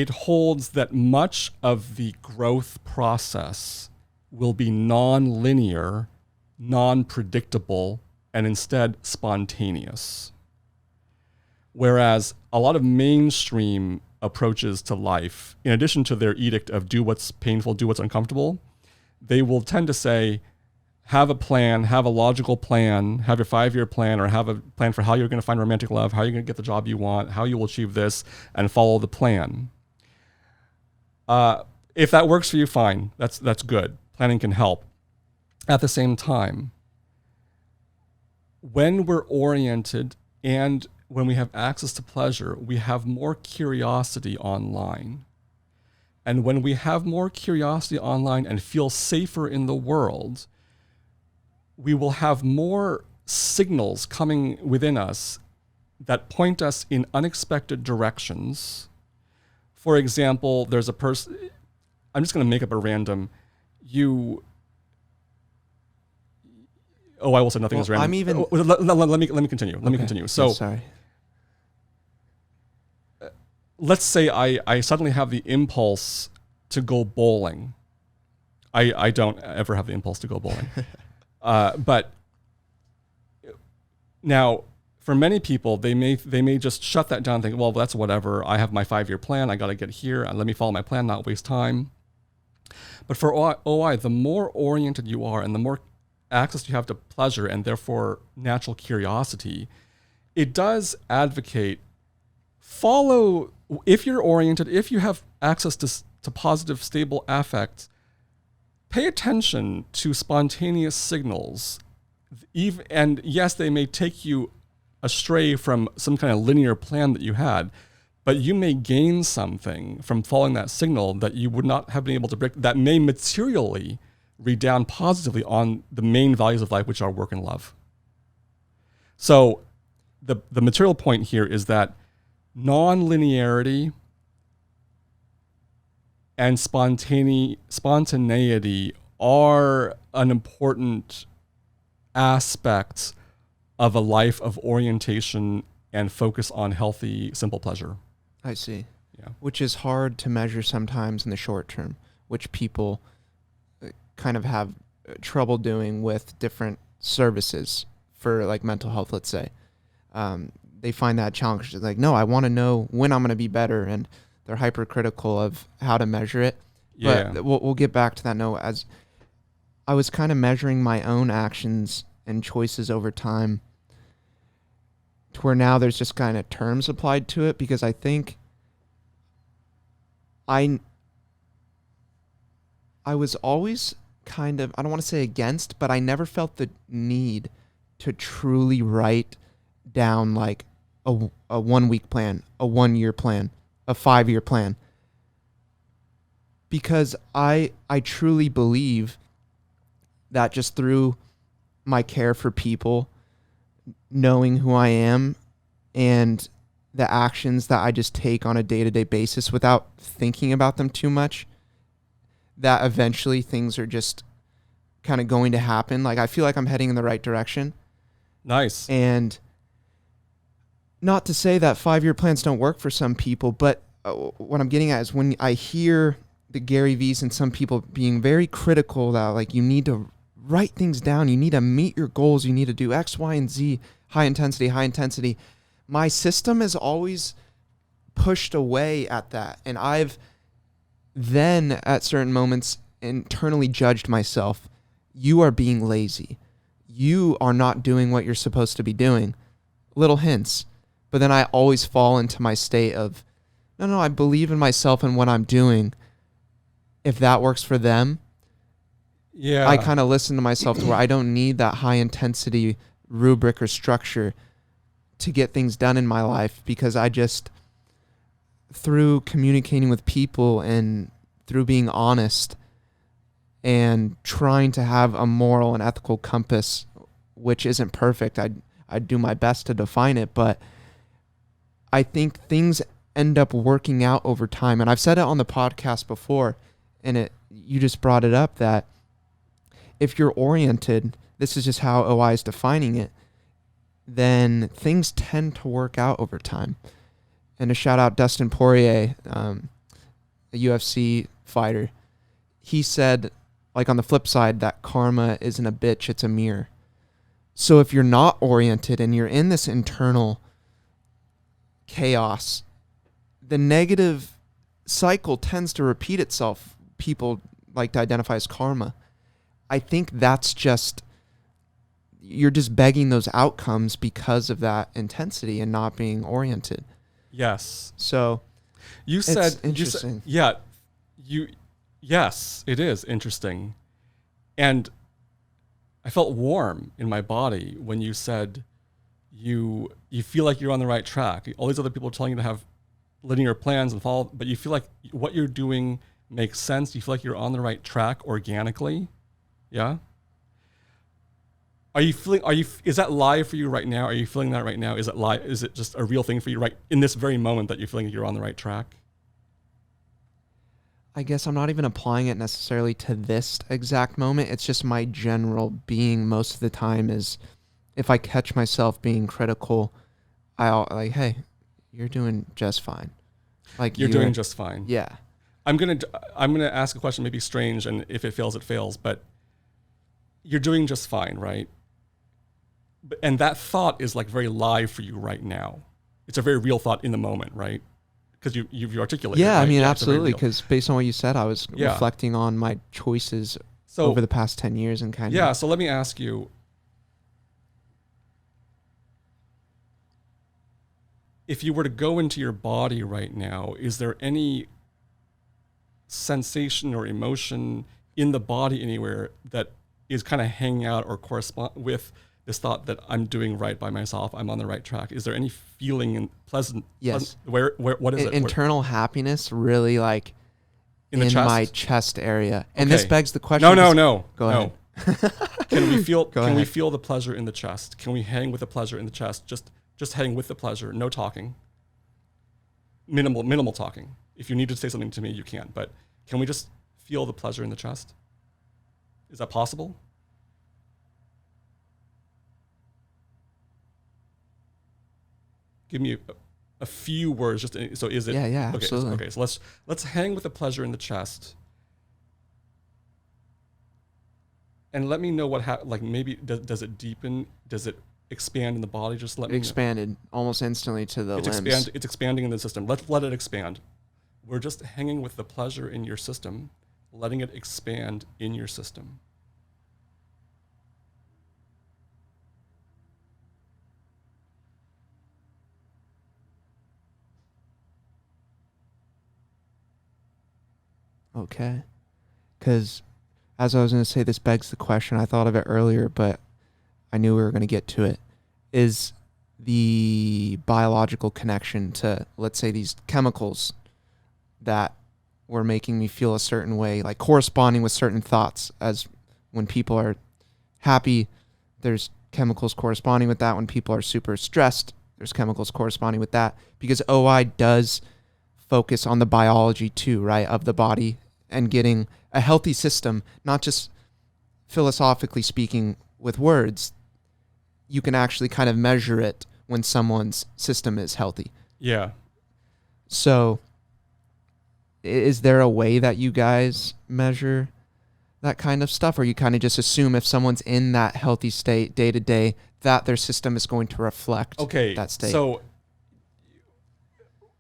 holds that much of the growth process will be non-linear, non-predictable, and instead spontaneous. Whereas a lot of mainstream approaches to life, in addition to their edict of do what's painful, do what's uncomfortable, they will tend to say, have a plan, have a logical plan, have your 5-year plan, or have a plan for how you're going to find romantic love, how you're going to get the job you want, how you will achieve this, and follow the plan. If that works for you, fine. That's good. Planning can help. At the same time, when we're oriented and when we have access to pleasure, we have more curiosity online. And when we have more curiosity online and feel safer in the world, we will have more signals coming within us that point us in unexpected directions. For example, there's a person, I'm just going to make up a random, I will say nothing is random. Let me continue. Let me continue. So, sorry. Let's say I suddenly have the impulse to go bowling. I don't ever have the impulse to go bowling. But now, for many people, they may just shut that down and think, well, that's whatever. I have my 5-year plan. I got to get here. And let me follow my plan, not waste time. But for OI, the more oriented you are and the more access you have to pleasure and therefore natural curiosity, it does advocate if you're oriented, if you have access to positive, stable affect, pay attention to spontaneous signals. And yes, they may take you astray from some kind of linear plan that you had, but you may gain something from following that signal that you would not have been able to break, that may materially redound positively on the main values of life, which are work and love. So the material point here is that non-linearity and spontaneity are an important aspect of a life of orientation and focus on healthy, simple pleasure. I see. Yeah. Which is hard to measure sometimes in the short term, which people kind of have trouble doing with different services for like mental health, let's say. They find that challenge. It's like, no, I want to know when I'm going to be better, and they're hypercritical of how to measure it. Yeah. But we'll get back to that. No, as I was kind of measuring my own actions and choices over time, to where now there's just kind of terms applied to it, because I think I was always kind of, I don't want to say against, but I never felt the need to truly write down like a 1-week plan, a 1-year plan, a 5-year plan. Because I truly believe that just through my care for people, knowing who I am and the actions that I just take on a day-to-day basis without thinking about them too much, that eventually things are just kind of going to happen. Like, I feel like I'm heading in the right direction. Nice. And not to say that 5-year plans don't work for some people, but what I'm getting at is when I hear the Gary V's and some people being very critical that, like, you need to write things down, you need to meet your goals, you need to do X, Y, and Z, high intensity. My system has always pushed away at that. And I've then at certain moments internally judged myself. You are being lazy. You are not doing what you're supposed to be doing. Little hints. But then I always fall into my state of, no, I believe in myself and what I'm doing. If that works for them, yeah, I kind of listen to myself to where I don't need that high intensity rubric or structure to get things done in my life, because I just, through communicating with people and through being honest and trying to have a moral and ethical compass, which isn't perfect, I do my best to define it, but I think things end up working out over time. And I've said it on the podcast before, and you just brought it up, that if you're oriented, this is just how OI is defining it, then things tend to work out over time. And to shout out Dustin Poirier, a UFC fighter, he said, like, on the flip side, that karma isn't a bitch, it's a mirror. So if you're not oriented and you're in this internal chaos, the negative cycle tends to repeat itself. People like to identify as karma. I think that's just, you're just begging those outcomes because of that intensity and not being oriented. Yes. So you said, interesting. Yes, it is interesting. And I felt warm in my body when you said you feel like you're on the right track. All these other people are telling you to have linear plans and follow, but you feel like what you're doing makes sense. You feel like you're on the right track organically. Yeah. Is that live for you right now? Are you feeling that right now? Is it live? Is it just a real thing for you right in this very moment that you're feeling like you're on the right track? I guess I'm not even applying it necessarily to this exact moment. It's just my general being most of the time is, if I catch myself being critical, I'll like, hey, you're doing just fine. Like, you're doing just fine. Yeah. I'm gonna ask a question, maybe strange, and if it fails, it fails, but you're doing just fine, right? And that thought is like very live for you right now. It's a very real thought in the moment, right? Because you've articulated. Yeah, right? I mean, yeah, absolutely. Because based on what you said, I was reflecting on my choices over the past 10 years and kind of. Yeah. So let me ask you, if you were to go into your body right now, is there any sensation or emotion in the body anywhere that is kind of hanging out or correspond with this thought that I'm doing right by myself, I'm on the right track? Is there any feeling in pleasant? Yes. Where what is it? Internal happiness, really, like in the chest? my chest area. And Okay. this begs the question. No. Go ahead. Can we feel? Go Can we ahead. feel the pleasure in the chest? Can we hang with the pleasure in the chest? Just hang with the pleasure. No talking. Minimal talking. If you need to say something to me, you can. But can we just feel the pleasure in the chest? Is that possible? Give me a few words. So is it? Yeah, okay, absolutely. Okay, so let's hang with the pleasure in the chest, and let me know what like maybe does it deepen? Does it expand in the body? Just let me know. Expanded almost instantly to the limbs. It's expanding in the system. Let's let it expand. We're just hanging with the pleasure in your system, letting it expand in your system. Okay. Because as I was going to say, this begs the question. I thought of it earlier, but I knew we were going to get to it. Is the biological connection to, let's say, these chemicals that were making me feel a certain way, like corresponding with certain thoughts, as When people are happy, there's chemicals corresponding with that. When people are super stressed, there's chemicals corresponding with that, because OI does focus on the biology too, right, of the body, and getting a healthy system, not just philosophically speaking with words. You can actually kind of measure it when someone's system is healthy. Yeah. So is there a way that you guys measure that kind of stuff, or you kind of just assume if someone's in that healthy state day to day, that their system is going to reflect that state? So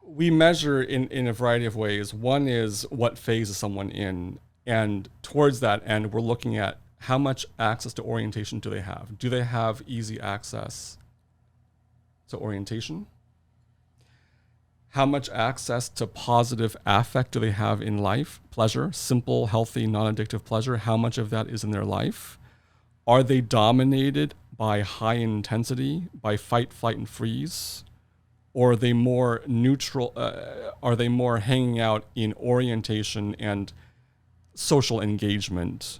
we measure in a variety of ways. One is what phase is someone in, and towards that end, we're looking at how much access to orientation do they have? Do they have easy access to orientation? How much access to positive affect do they have in life? Pleasure, simple, healthy, non-addictive pleasure. How much of that is in their life? Are they dominated by high intensity, by fight, flight, and freeze? Or are they more neutral? Are they more hanging out in orientation and social engagement,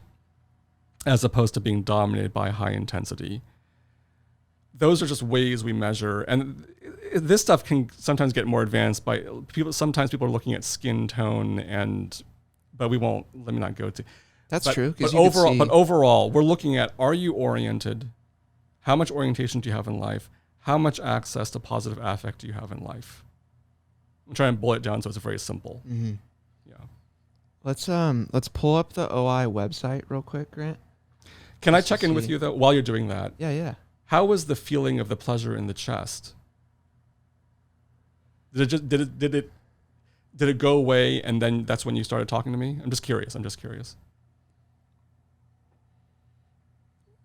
as opposed to being dominated by high intensity? Those are just ways we measure. And this stuff can sometimes get more advanced by people. Sometimes people are looking at skin tone, but let me not go to. That's true. But overall, we're looking at, are you oriented? How much orientation do you have in life? How much access to positive affect do you have in life? I'm trying to boil it down so it's very simple. Mm-hmm. Yeah. Let's pull up the OI website real quick, Grant. Can I check in with you though while you're doing that? Yeah. How was the feeling of the pleasure in the chest? Did it go away and then that's when you started talking to me? I'm just curious.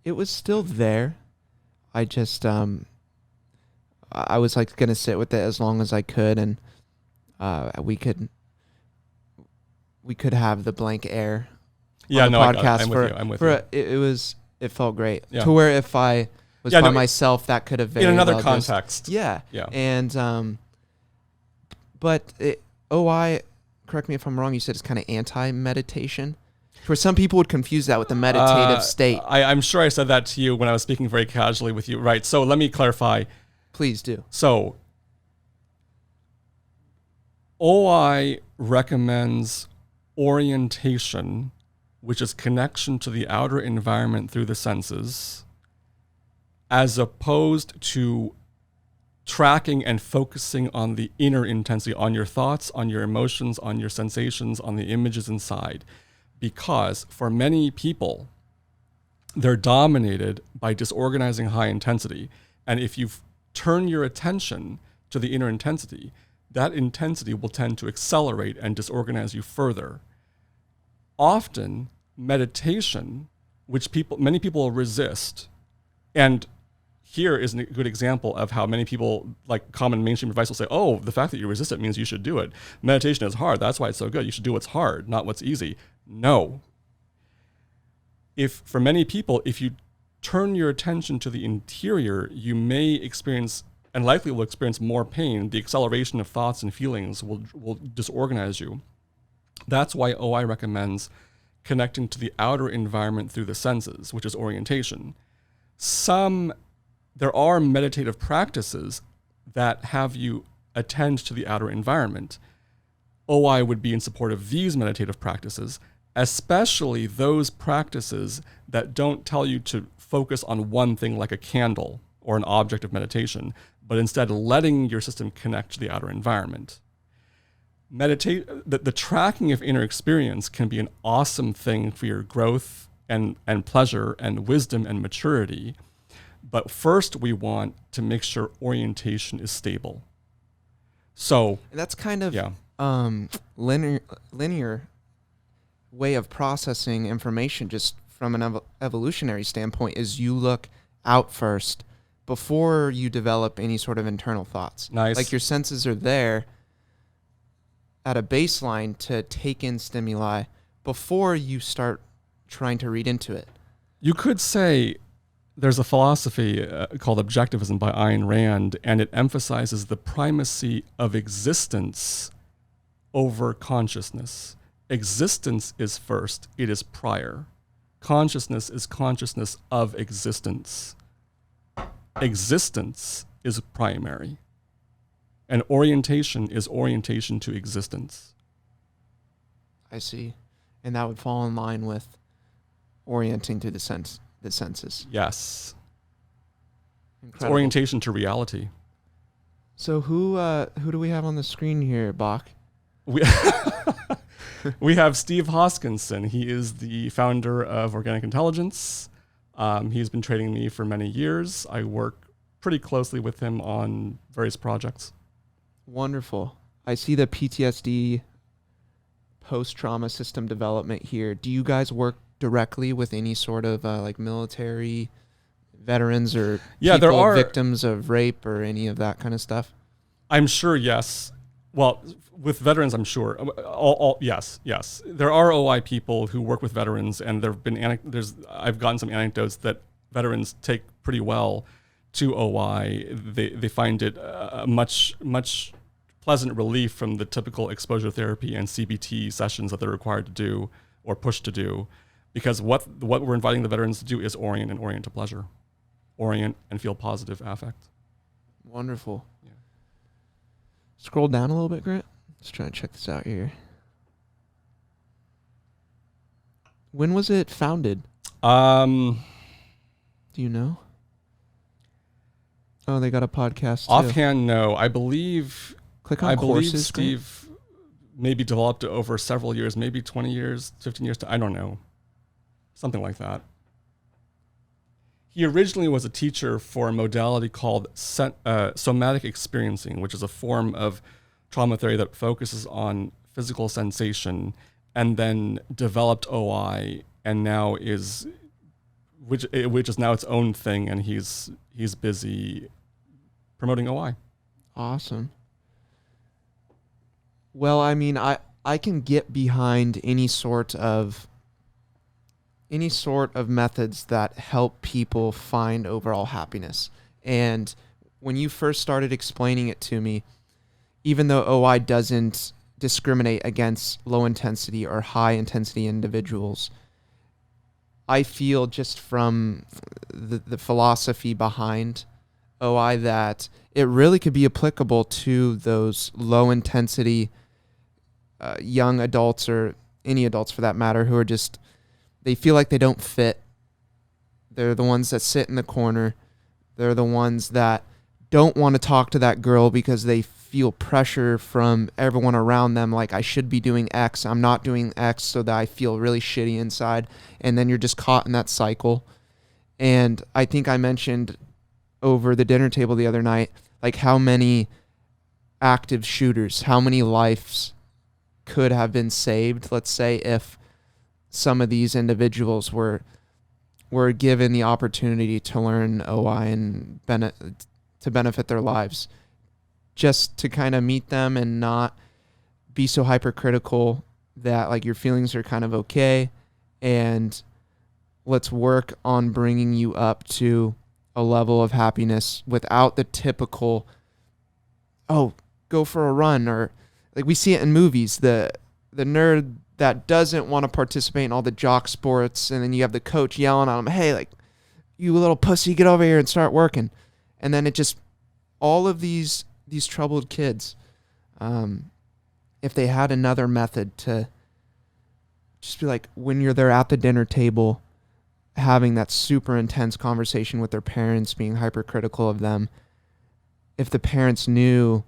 It was still there. I just I was like gonna sit with it as long as I could, and we could have the blank air. Yeah, on the no, podcast I'm with you. It felt great. Yeah. To where if I was by myself, that could have very in another well context. Yeah. And but OI, correct me if I'm wrong, you said it's kind of anti-meditation. For some people would confuse that with the meditative state. I'm sure I said that to you when I was speaking very casually with you. Right. So let me clarify. Please do. So OI recommends orientation, which is connection to the outer environment through the senses, as opposed to tracking and focusing on the inner intensity, on your thoughts, on your emotions, on your sensations, on the images inside. Because for many people, they're dominated by disorganizing high intensity. And if you turn your attention to the inner intensity, that intensity will tend to accelerate and disorganize you further. Often, meditation, which many people resist, and here is a good example of how many people, like common mainstream advice, will say, oh, the fact that you resist it means you should do it. Meditation is hard. That's why it's so good. You should do what's hard, not what's easy. No. For many people, if you turn your attention to the interior, you may experience, and likely will experience, more pain. The acceleration of thoughts and feelings will disorganize you. That's why OI recommends connecting to the outer environment through the senses, which is orientation. There are meditative practices that have you attend to the outer environment. OI would be in support of these meditative practices, especially those practices that don't tell you to focus on one thing like a candle or an object of meditation, but instead letting your system connect to the outer environment. The tracking of inner experience can be an awesome thing for your growth and pleasure and wisdom and maturity. But first, we want to make sure orientation is stable. So that's kind of linear way of processing information, just from an evolutionary standpoint, is you look out first before you develop any sort of internal thoughts. Nice. Like your senses are there at a baseline to take in stimuli before you start trying to read into it. You could say there's a philosophy called objectivism by Ayn Rand, and it emphasizes the primacy of existence over consciousness. Existence is first, it is prior. Consciousness is consciousness of existence. Existence is primary. And orientation is orientation to existence. I see. And that would fall in line with orienting to the senses. Yes. It's Incredible. orientation to reality. So who do we have on the screen here, Bach? We we have Steve Hoskinson. He is the founder of Organic Intelligence. He's been training me for many years. I work pretty closely with him on various projects. Wonderful. I see the PTSD post-trauma system development here. Do you guys work directly with any sort of like military veterans or there are victims of rape or any of that kind of stuff? I'm sure, yes. Well, with veterans, I'm sure. Yes. There are OI people who work with veterans, and there've been I've gotten some anecdotes that veterans take pretty well to OI. They find it a much pleasant relief from the typical exposure therapy and CBT sessions that they're required to do or pushed to do, because what we're inviting the veterans to do is orient to pleasure, orient and feel positive affect. Wonderful. Yeah. Scroll down a little bit, Grant. Let's try and check this out here. When was it founded? Do you know? Oh, they got a podcast too. Offhand, no. I believe courses. Steve maybe developed it over several years, maybe 20 years, 15 years. I don't know. Something like that. He originally was a teacher for a modality called somatic experiencing, which is a form of trauma theory that focuses on physical sensation, and then developed OI, and now which is now its own thing, and he's busy promoting OI. Awesome. Well, I mean, I can get behind any sort of methods that help people find overall happiness. And when you first started explaining it to me, even though OI doesn't discriminate against low intensity or high intensity individuals, I feel just from the philosophy behind OI that it really could be applicable to those low intensity young adults, or any adults for that matter, who are just, they feel like they don't fit. They're the ones that sit in the corner. They're the ones that don't want to talk to that girl because they feel pressure from everyone around them, like I should be doing X, I'm not doing X, so that I feel really shitty inside. And then you're just caught in that cycle. And I think I mentioned over the dinner table the other night, like how many active shooters, how many lives could have been saved, let's say, if some of these individuals were given the opportunity to learn OI and to benefit their lives, just to kind of meet them and not be so hypercritical that like your feelings are kind of okay, and let's work on bringing you up to a level of happiness without the typical, oh, go for a run, or like we see it in movies, the nerd that doesn't want to participate in all the jock sports, and then you have the coach yelling at him, hey, like, you little pussy, get over here and start working. And then it just, all of these troubled kids, if they had another method to just be like, when you're there at the dinner table, having that super intense conversation with their parents, being hypercritical of them, if the parents knew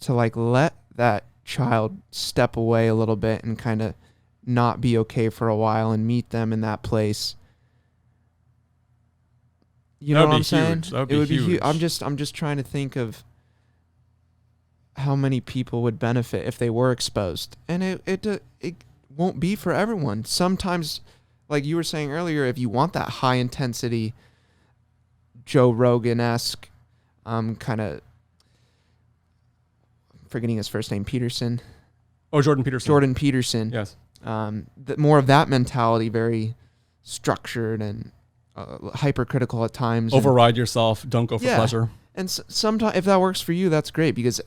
to like let that child step away a little bit and kind of not be okay for a while and meet them in that place. You know what I'm saying? It would be huge. I'm just trying to think of how many people would benefit if they were exposed. And it won't be for everyone. Sometimes, like you were saying earlier, if you want that high intensity Joe Rogan-esque kind of, forgetting his first name, Peterson. Oh, Jordan Peterson. Jordan Peterson. Yes. More of that mentality, very structured and hypercritical at times. Override yourself. Don't go for pleasure. And sometimes, if that works for you, that's great, because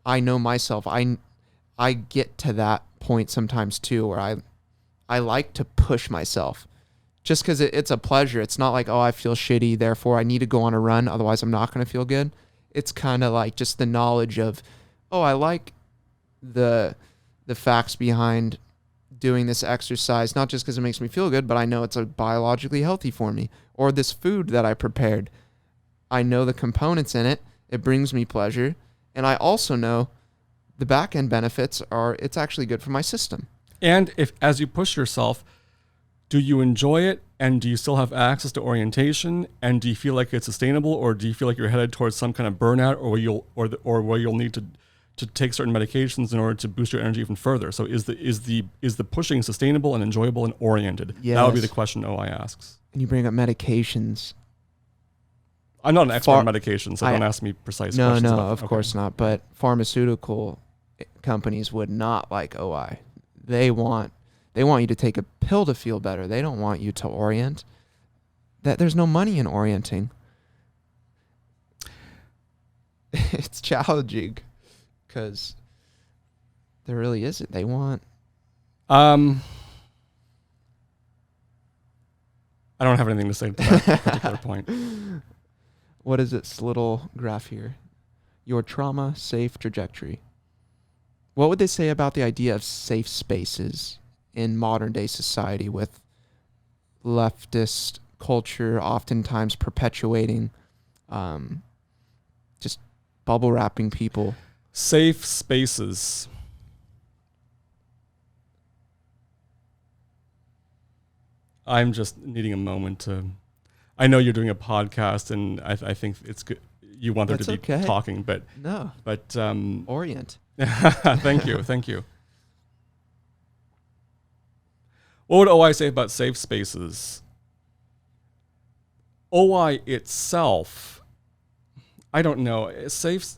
I know myself. I get to that point sometimes too, where I like to push myself just because it's a pleasure. It's not like, oh, I feel shitty, therefore I need to go on a run, otherwise I'm not going to feel good. It's kind of like just the knowledge of, oh, I like the facts behind doing this exercise, not just because it makes me feel good, but I know it's biologically healthy for me. Or this food that I prepared, I know the components in it. It brings me pleasure. And I also know the back end benefits are it's actually good for my system. And if, as you push yourself, do you enjoy it? And do you still have access to orientation? And do you feel like it's sustainable, or do you feel like you're headed towards some kind of burnout, or where you'll need to take certain medications in order to boost your energy even further? So is the pushing sustainable and enjoyable and oriented? Yes. That would be the question OI asks. And you bring up medications. I'm not an expert on medications, so don't ask me precise questions. No, of course not. But pharmaceutical companies would not like OI. They want you to take a pill to feel better. They don't want you to orient. There's no money in orienting. It's challenging because there really isn't. They want. I don't have anything to say to that particular point. What is this little graph here? Your trauma safe trajectory. What would they say about the idea of safe spaces in modern day society with leftist culture oftentimes perpetuating just bubble wrapping people? Safe spaces. I'm just needing a moment to... I know you're doing a podcast, and I think it's good. You want there to be talking, but... No. But... Orient. Thank you. What would OI say about safe spaces? OI itself, I don't know. Safe...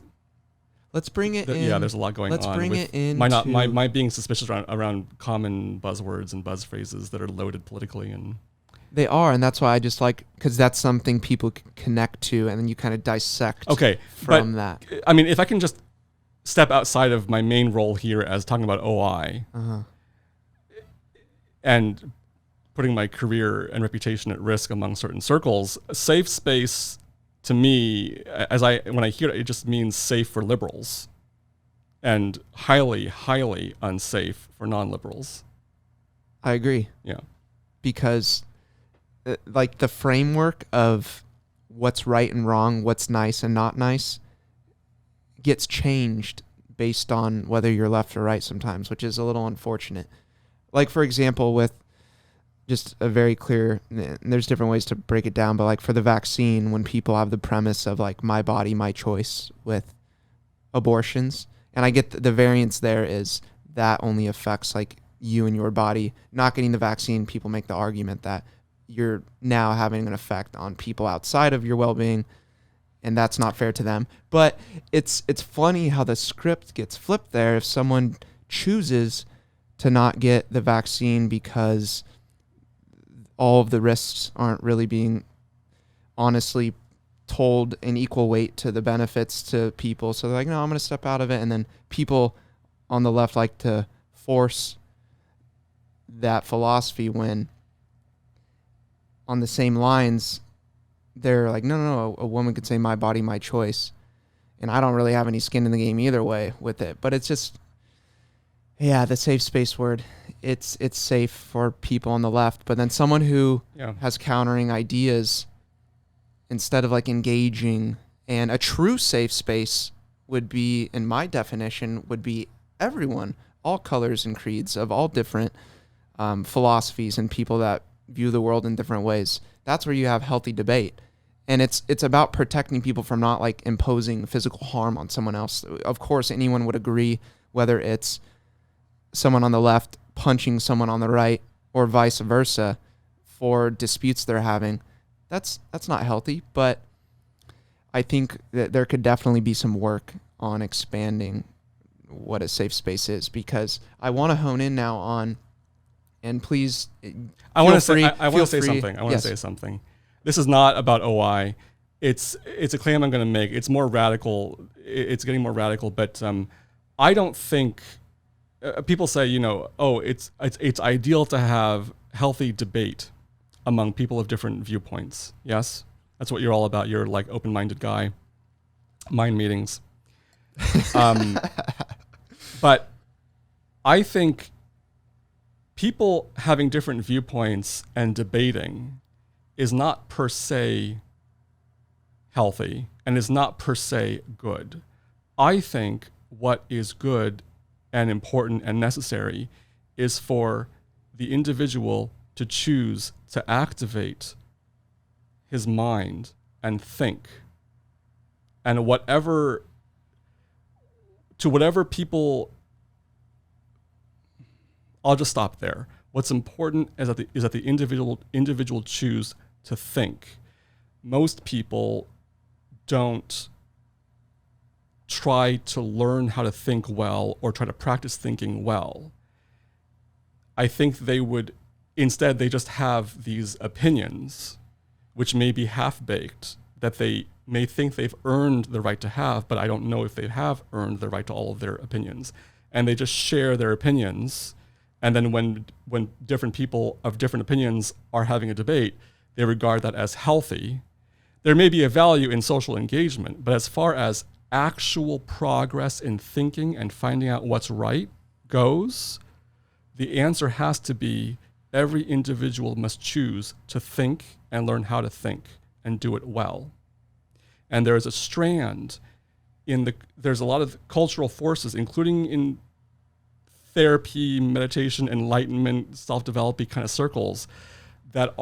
Let's bring it in. Yeah, there's a lot going on. Let's bring it in. My being suspicious around common buzzwords and buzz phrases that are loaded politically, and they are, and that's why I just like, because that's something people can connect to, and then you kind of dissect. From that. I mean, if I can just step outside of my main role here as talking about OI, and putting my career and reputation at risk among certain circles, a safe space. To me, when I hear it, it just means safe for liberals and highly, highly unsafe for non-liberals. I agree. Yeah. Because like the framework of what's right and wrong, what's nice and not nice gets changed based on whether you're left or right sometimes, which is a little unfortunate. Like, for example, with just a very clear, and there's different ways to break it down, but like for the vaccine, when people have the premise of like my body, my choice with abortions, and I get the variance there is that only affects like you and your body. Not getting the vaccine, people make the argument that you're now having an effect on people outside of your well-being, and that's not fair to them. But it's funny how the script gets flipped there. If someone chooses to not get the vaccine because all of the risks aren't really being honestly told in equal weight to the benefits to people. So they're like, no, I'm going to step out of it. And then people on the left like to force that philosophy when on the same lines, they're like, no, a woman could say my body, my choice. And I don't really have any skin in the game either way with it. But it's just, yeah, the safe space word. It's safe for people on the left, but then someone who has countering ideas, instead of like engaging, and a true safe space would be, in my definition, would be everyone, all colors and creeds of all different philosophies and people that view the world in different ways. That's where you have healthy debate. And it's about protecting people from not like imposing physical harm on someone else. Of course, anyone would agree, whether it's someone on the left punching someone on the right or vice versa for disputes they're having. That's not healthy, but I think that there could definitely be some work on expanding what a safe space is, because I want to hone in now on, and please I want to say something. This is not about OI. It's a claim I'm going to make. It's more radical. It's getting more radical, but I don't think people say, oh, it's ideal to have healthy debate among people of different viewpoints. Yes, that's what you're all about. You're like open-minded guy, mind meetings. But I think people having different viewpoints and debating is not per se healthy and is not per se good. I think what is good and important and necessary is for the individual to choose to activate his mind and think. And to whatever people, I'll just stop there. What's important is that the individual choose to think. Most people don't try to learn how to think well or try to practice thinking well. I think instead they just have these opinions, which may be half-baked, that they may think they've earned the right to have, but I don't know if they have earned the right to all of their opinions. And they just share their opinions. And then when different people of different opinions are having a debate, they regard that as healthy. There may be a value in social engagement, but as far as actual progress in thinking and finding out what's right goes, the answer has to be every individual must choose to think and learn how to think and do it well. And there is a strand there's a lot of cultural forces, including in therapy, meditation, enlightenment, self-development kind of circles that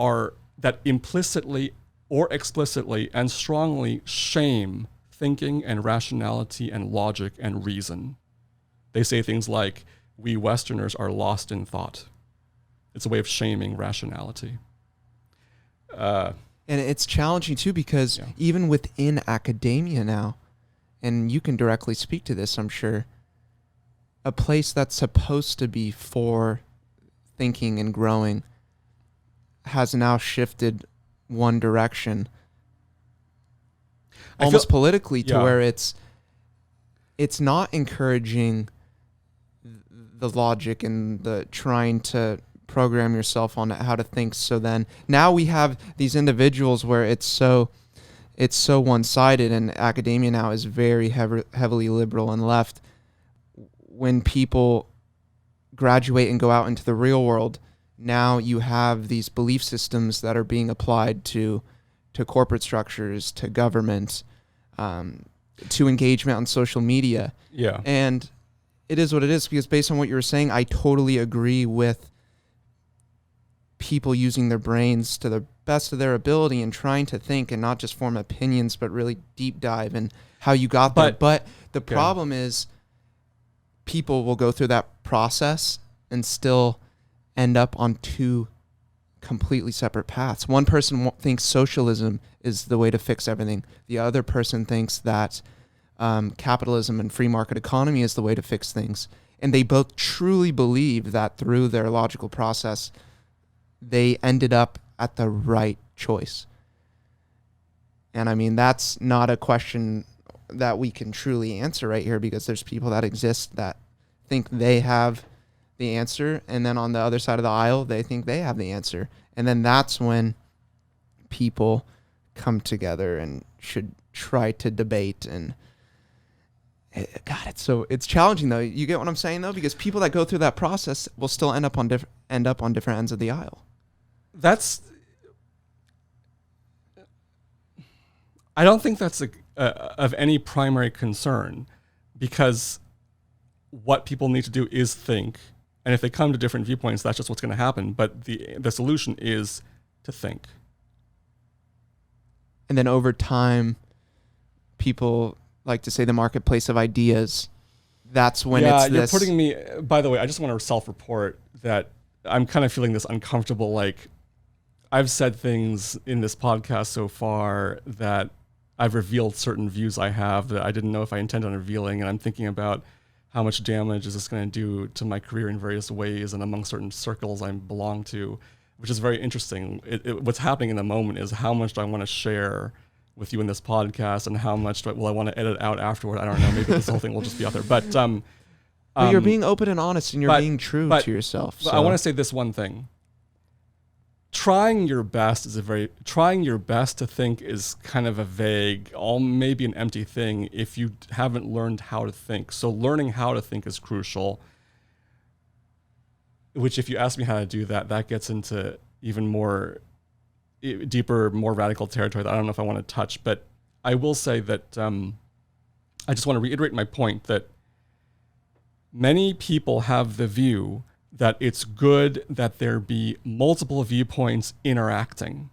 implicitly or explicitly and strongly shame thinking and rationality and logic and reason. They say things like, we Westerners are lost in thought. It's a way of shaming rationality. And it's challenging too, because even within academia now, and you can directly speak to this, I'm sure, a place that's supposed to be for thinking and growing has now shifted one direction, almost politically, to where it's not encouraging the logic and the trying to program yourself on how to think. So then now we have these individuals where it's so one-sided, and academia now is very heavily liberal and left. When people graduate and go out into the real world, now you have these belief systems that are being applied to corporate structures, to government, to engagement on social media. Yeah. And it is what it is, because based on what you were saying, I totally agree with people using their brains to the best of their ability and trying to think and not just form opinions, but really deep dive in how you got there. But the problem is people will go through that process and still end up on two completely separate paths. One person thinks socialism is the way to fix everything. The other person thinks that capitalism and free market economy is the way to fix things. And they both truly believe that through their logical process, they ended up at the right choice. And I mean, that's not a question that we can truly answer right here, because there's people that exist that think they have the answer, and then on the other side of the aisle, they think they have the answer. And then that's when people come together and should try to debate. And God, it's challenging though. You get what I'm saying though, because people that go through that process will still end up on different ends of the aisle. I don't think that's of any primary concern, because what people need to do is think. And if they come to different viewpoints, that's just what's going to happen. But the solution is to think. And then over time, people like to say the marketplace of ideas. That's when you're putting me. By the way, I just want to self-report that I'm kind of feeling this uncomfortable. Like, I've said things in this podcast so far that I've revealed certain views I have that I didn't know if I intended on revealing, and I'm thinking about how much damage is this going to do to my career in various ways and among certain circles I belong to, which is very interesting. What's happening in the moment is how much do I want to share with you in this podcast, and how much will I want to edit out afterward? I don't know. Maybe this whole thing will just be out there. But But you're being open and honest, and you're being true to yourself. But I want to say this one thing. Trying your best to think is kind of a vague, maybe an empty thing if you haven't learned how to think. So learning how to think is crucial, which if you ask me how to do that, that gets into even more deeper, more radical territory that I don't know if I want to touch. But I will say that I just want to reiterate my point that many people have the view that it's good that there be multiple viewpoints interacting.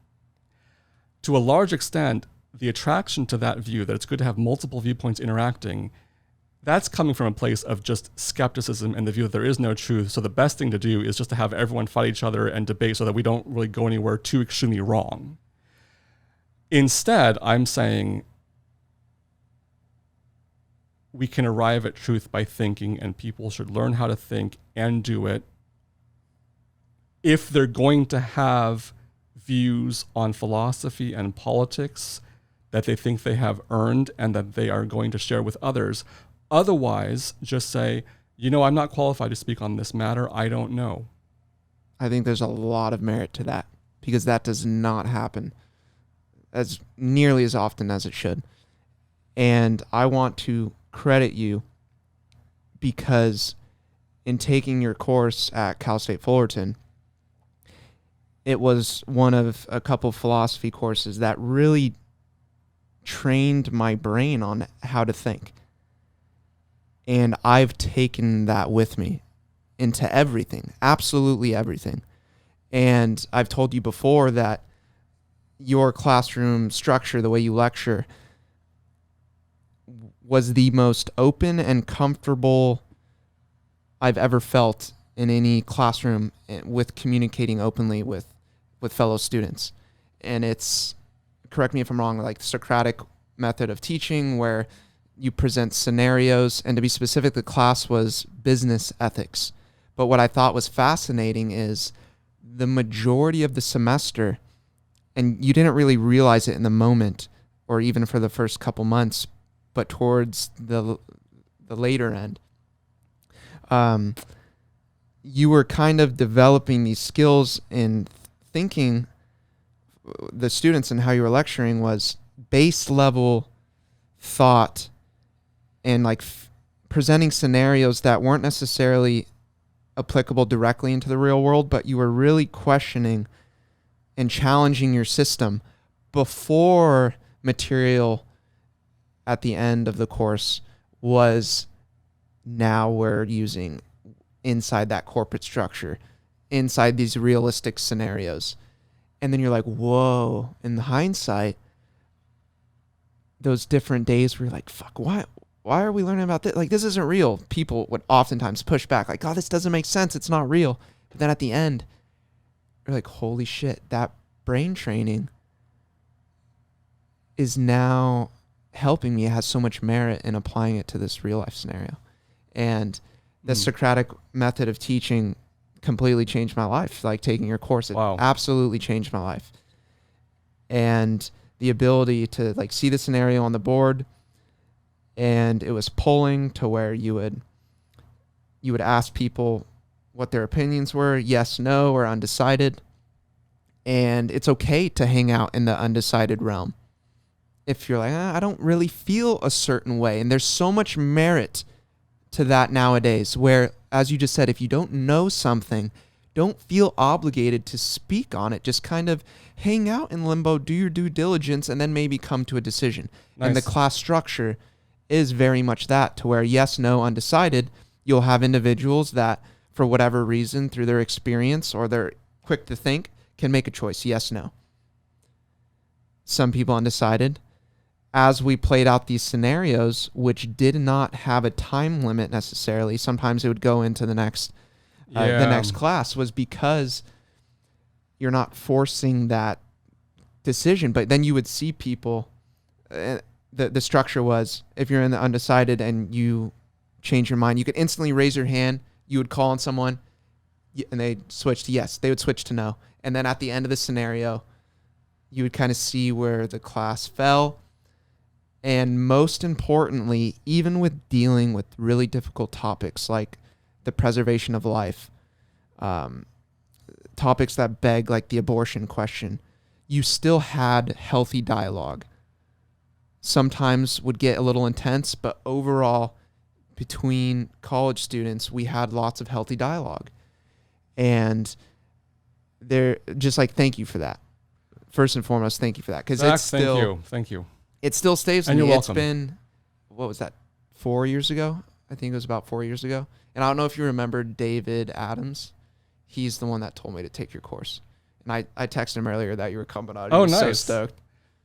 To a large extent, the attraction to that view, that it's good to have multiple viewpoints interacting, that's coming from a place of just skepticism and the view that there is no truth. So the best thing to do is just to have everyone fight each other and debate so that we don't really go anywhere too extremely wrong. Instead, I'm saying we can arrive at truth by thinking, and people should learn how to think and do it if they're going to have views on philosophy and politics that they think they have earned and that they are going to share with others. Otherwise, just say, I'm not qualified to speak on this matter. I don't know. I think there's a lot of merit to that, because that does not happen as nearly as often as it should. And I want to credit you, because in taking your course at Cal State Fullerton, it was one of a couple philosophy courses that really trained my brain on how to think. And I've taken that with me into everything, absolutely everything. And I've told you before that your classroom structure, the way you lecture, was the most open and comfortable I've ever felt in any classroom with communicating openly with fellow students. And it's, correct me if I'm wrong, like the Socratic method of teaching, where you present scenarios, and to be specific, the class was business ethics. But what I thought was fascinating is the majority of the semester, and you didn't really realize it in the moment or even for the first couple months, but towards the later end, you were kind of developing these skills in thinking. The students and how you were lecturing was base level thought and presenting scenarios that weren't necessarily applicable directly into the real world, but you were really questioning and challenging your system before material at the end of the course was now we're using inside that corporate structure, inside these realistic scenarios. And then you're like, whoa, in the hindsight, those different days where you're like, fuck, why are we learning about this? Like, this isn't real. People would oftentimes push back, like, oh, this doesn't make sense. It's not real. But then at the end, you're like, holy shit, that brain training is now helping me. It has so much merit in applying it to this real life scenario. And the Socratic method of teaching completely changed my life. Like taking your course, it absolutely changed my life. And the ability to see the scenario on the board, and it was polling to where you would ask people what their opinions were, yes, no, or undecided. And it's okay to hang out in the undecided realm if you're like, I don't really feel a certain way. And there's so much merit to that nowadays, where, as you just said, if you don't know something, don't feel obligated to speak on it. Just kind of hang out in limbo, do your due diligence, and then maybe come to a decision. Nice. And the class structure is very much that, to where yes, no, undecided. You'll have individuals that, for whatever reason, through their experience or they're quick to think, can make a choice, yes, no. Some people undecided. As we played out these scenarios, which did not have a time limit necessarily, sometimes it would go into the next class, was because you're not forcing that decision. But then you would see people, the structure was, if you're in the undecided and you change your mind, you could instantly raise your hand, you would call on someone, and they'd switch to yes, they would switch to no. And then at the end of the scenario, you would kind of see where the class fell. And most importantly, even with dealing with really difficult topics like the preservation of life, topics that beg like the abortion question, you still had healthy dialogue. Sometimes would get a little intense, but overall, between college students, we had lots of healthy dialogue. And they're just like, thank you for that. First and foremost, thank you for that. Because it's still, thank you. It still stays with And me. you're It's welcome. been, what was that, 4 years ago? I think it was about 4 years ago. And I don't know if you remember David Adams. He's the one that told me to take your course. And I texted him earlier that you were coming out. Oh, He was nice. so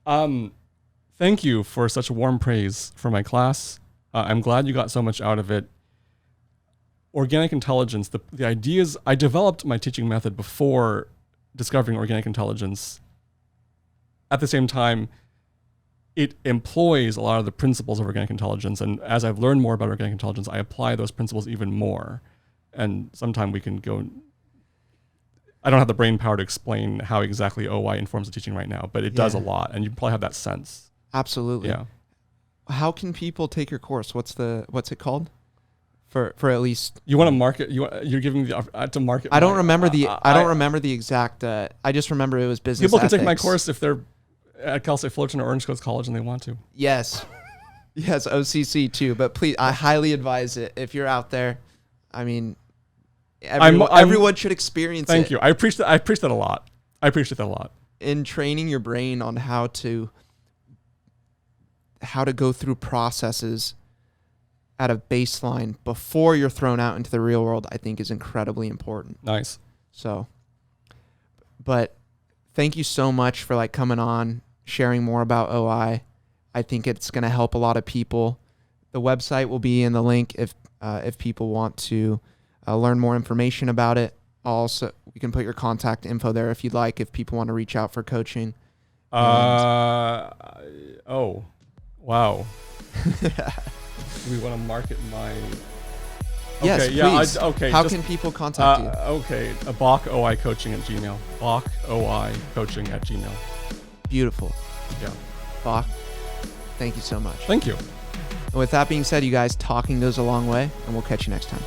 stoked. Thank you for such warm praise for my class. I'm glad you got so much out of it. Organic intelligence, the ideas, I developed my teaching method before discovering organic intelligence. At the same time, it employs a lot of the principles of organic intelligence. And as I've learned more about organic intelligence, I apply those principles even more. And sometime we can go, I don't have the brain power to explain how exactly OI informs the teaching right now, but it does a lot. And you probably have that sense. Absolutely. Yeah. How can people take your course? What's it called? For at least You want to market? You're giving me the to market. I don't remember the exact. I just remember it was business. People can take my ethics. course if they're at Cal State Fullerton or Orange Coast College and they want to. Yes, yes, OCC too. But please, I highly advise it if you're out there. I mean, everyone should experience it. Thank you. I appreciate that a lot. I appreciate that a lot. In training your brain on how to go through processes at a baseline before you're thrown out into the real world, I think is incredibly important. Nice. So, but thank you so much for like coming on, sharing more about OI. I think it's going to help a lot of people. The website will be in the link if people want to learn more information about it. Also, you can put your contact info there if you'd like, if people want to reach out for coaching. Oh, wow. We want to market my. Yes, okay, yeah, please. How can people contact you? Okay, bachoicoaching at Gmail. Bachoicoaching at Gmail. Beautiful. Yeah. Bach, thank you so much. Thank you. And with that being said, you guys, talking goes a long way, and we'll catch you next time.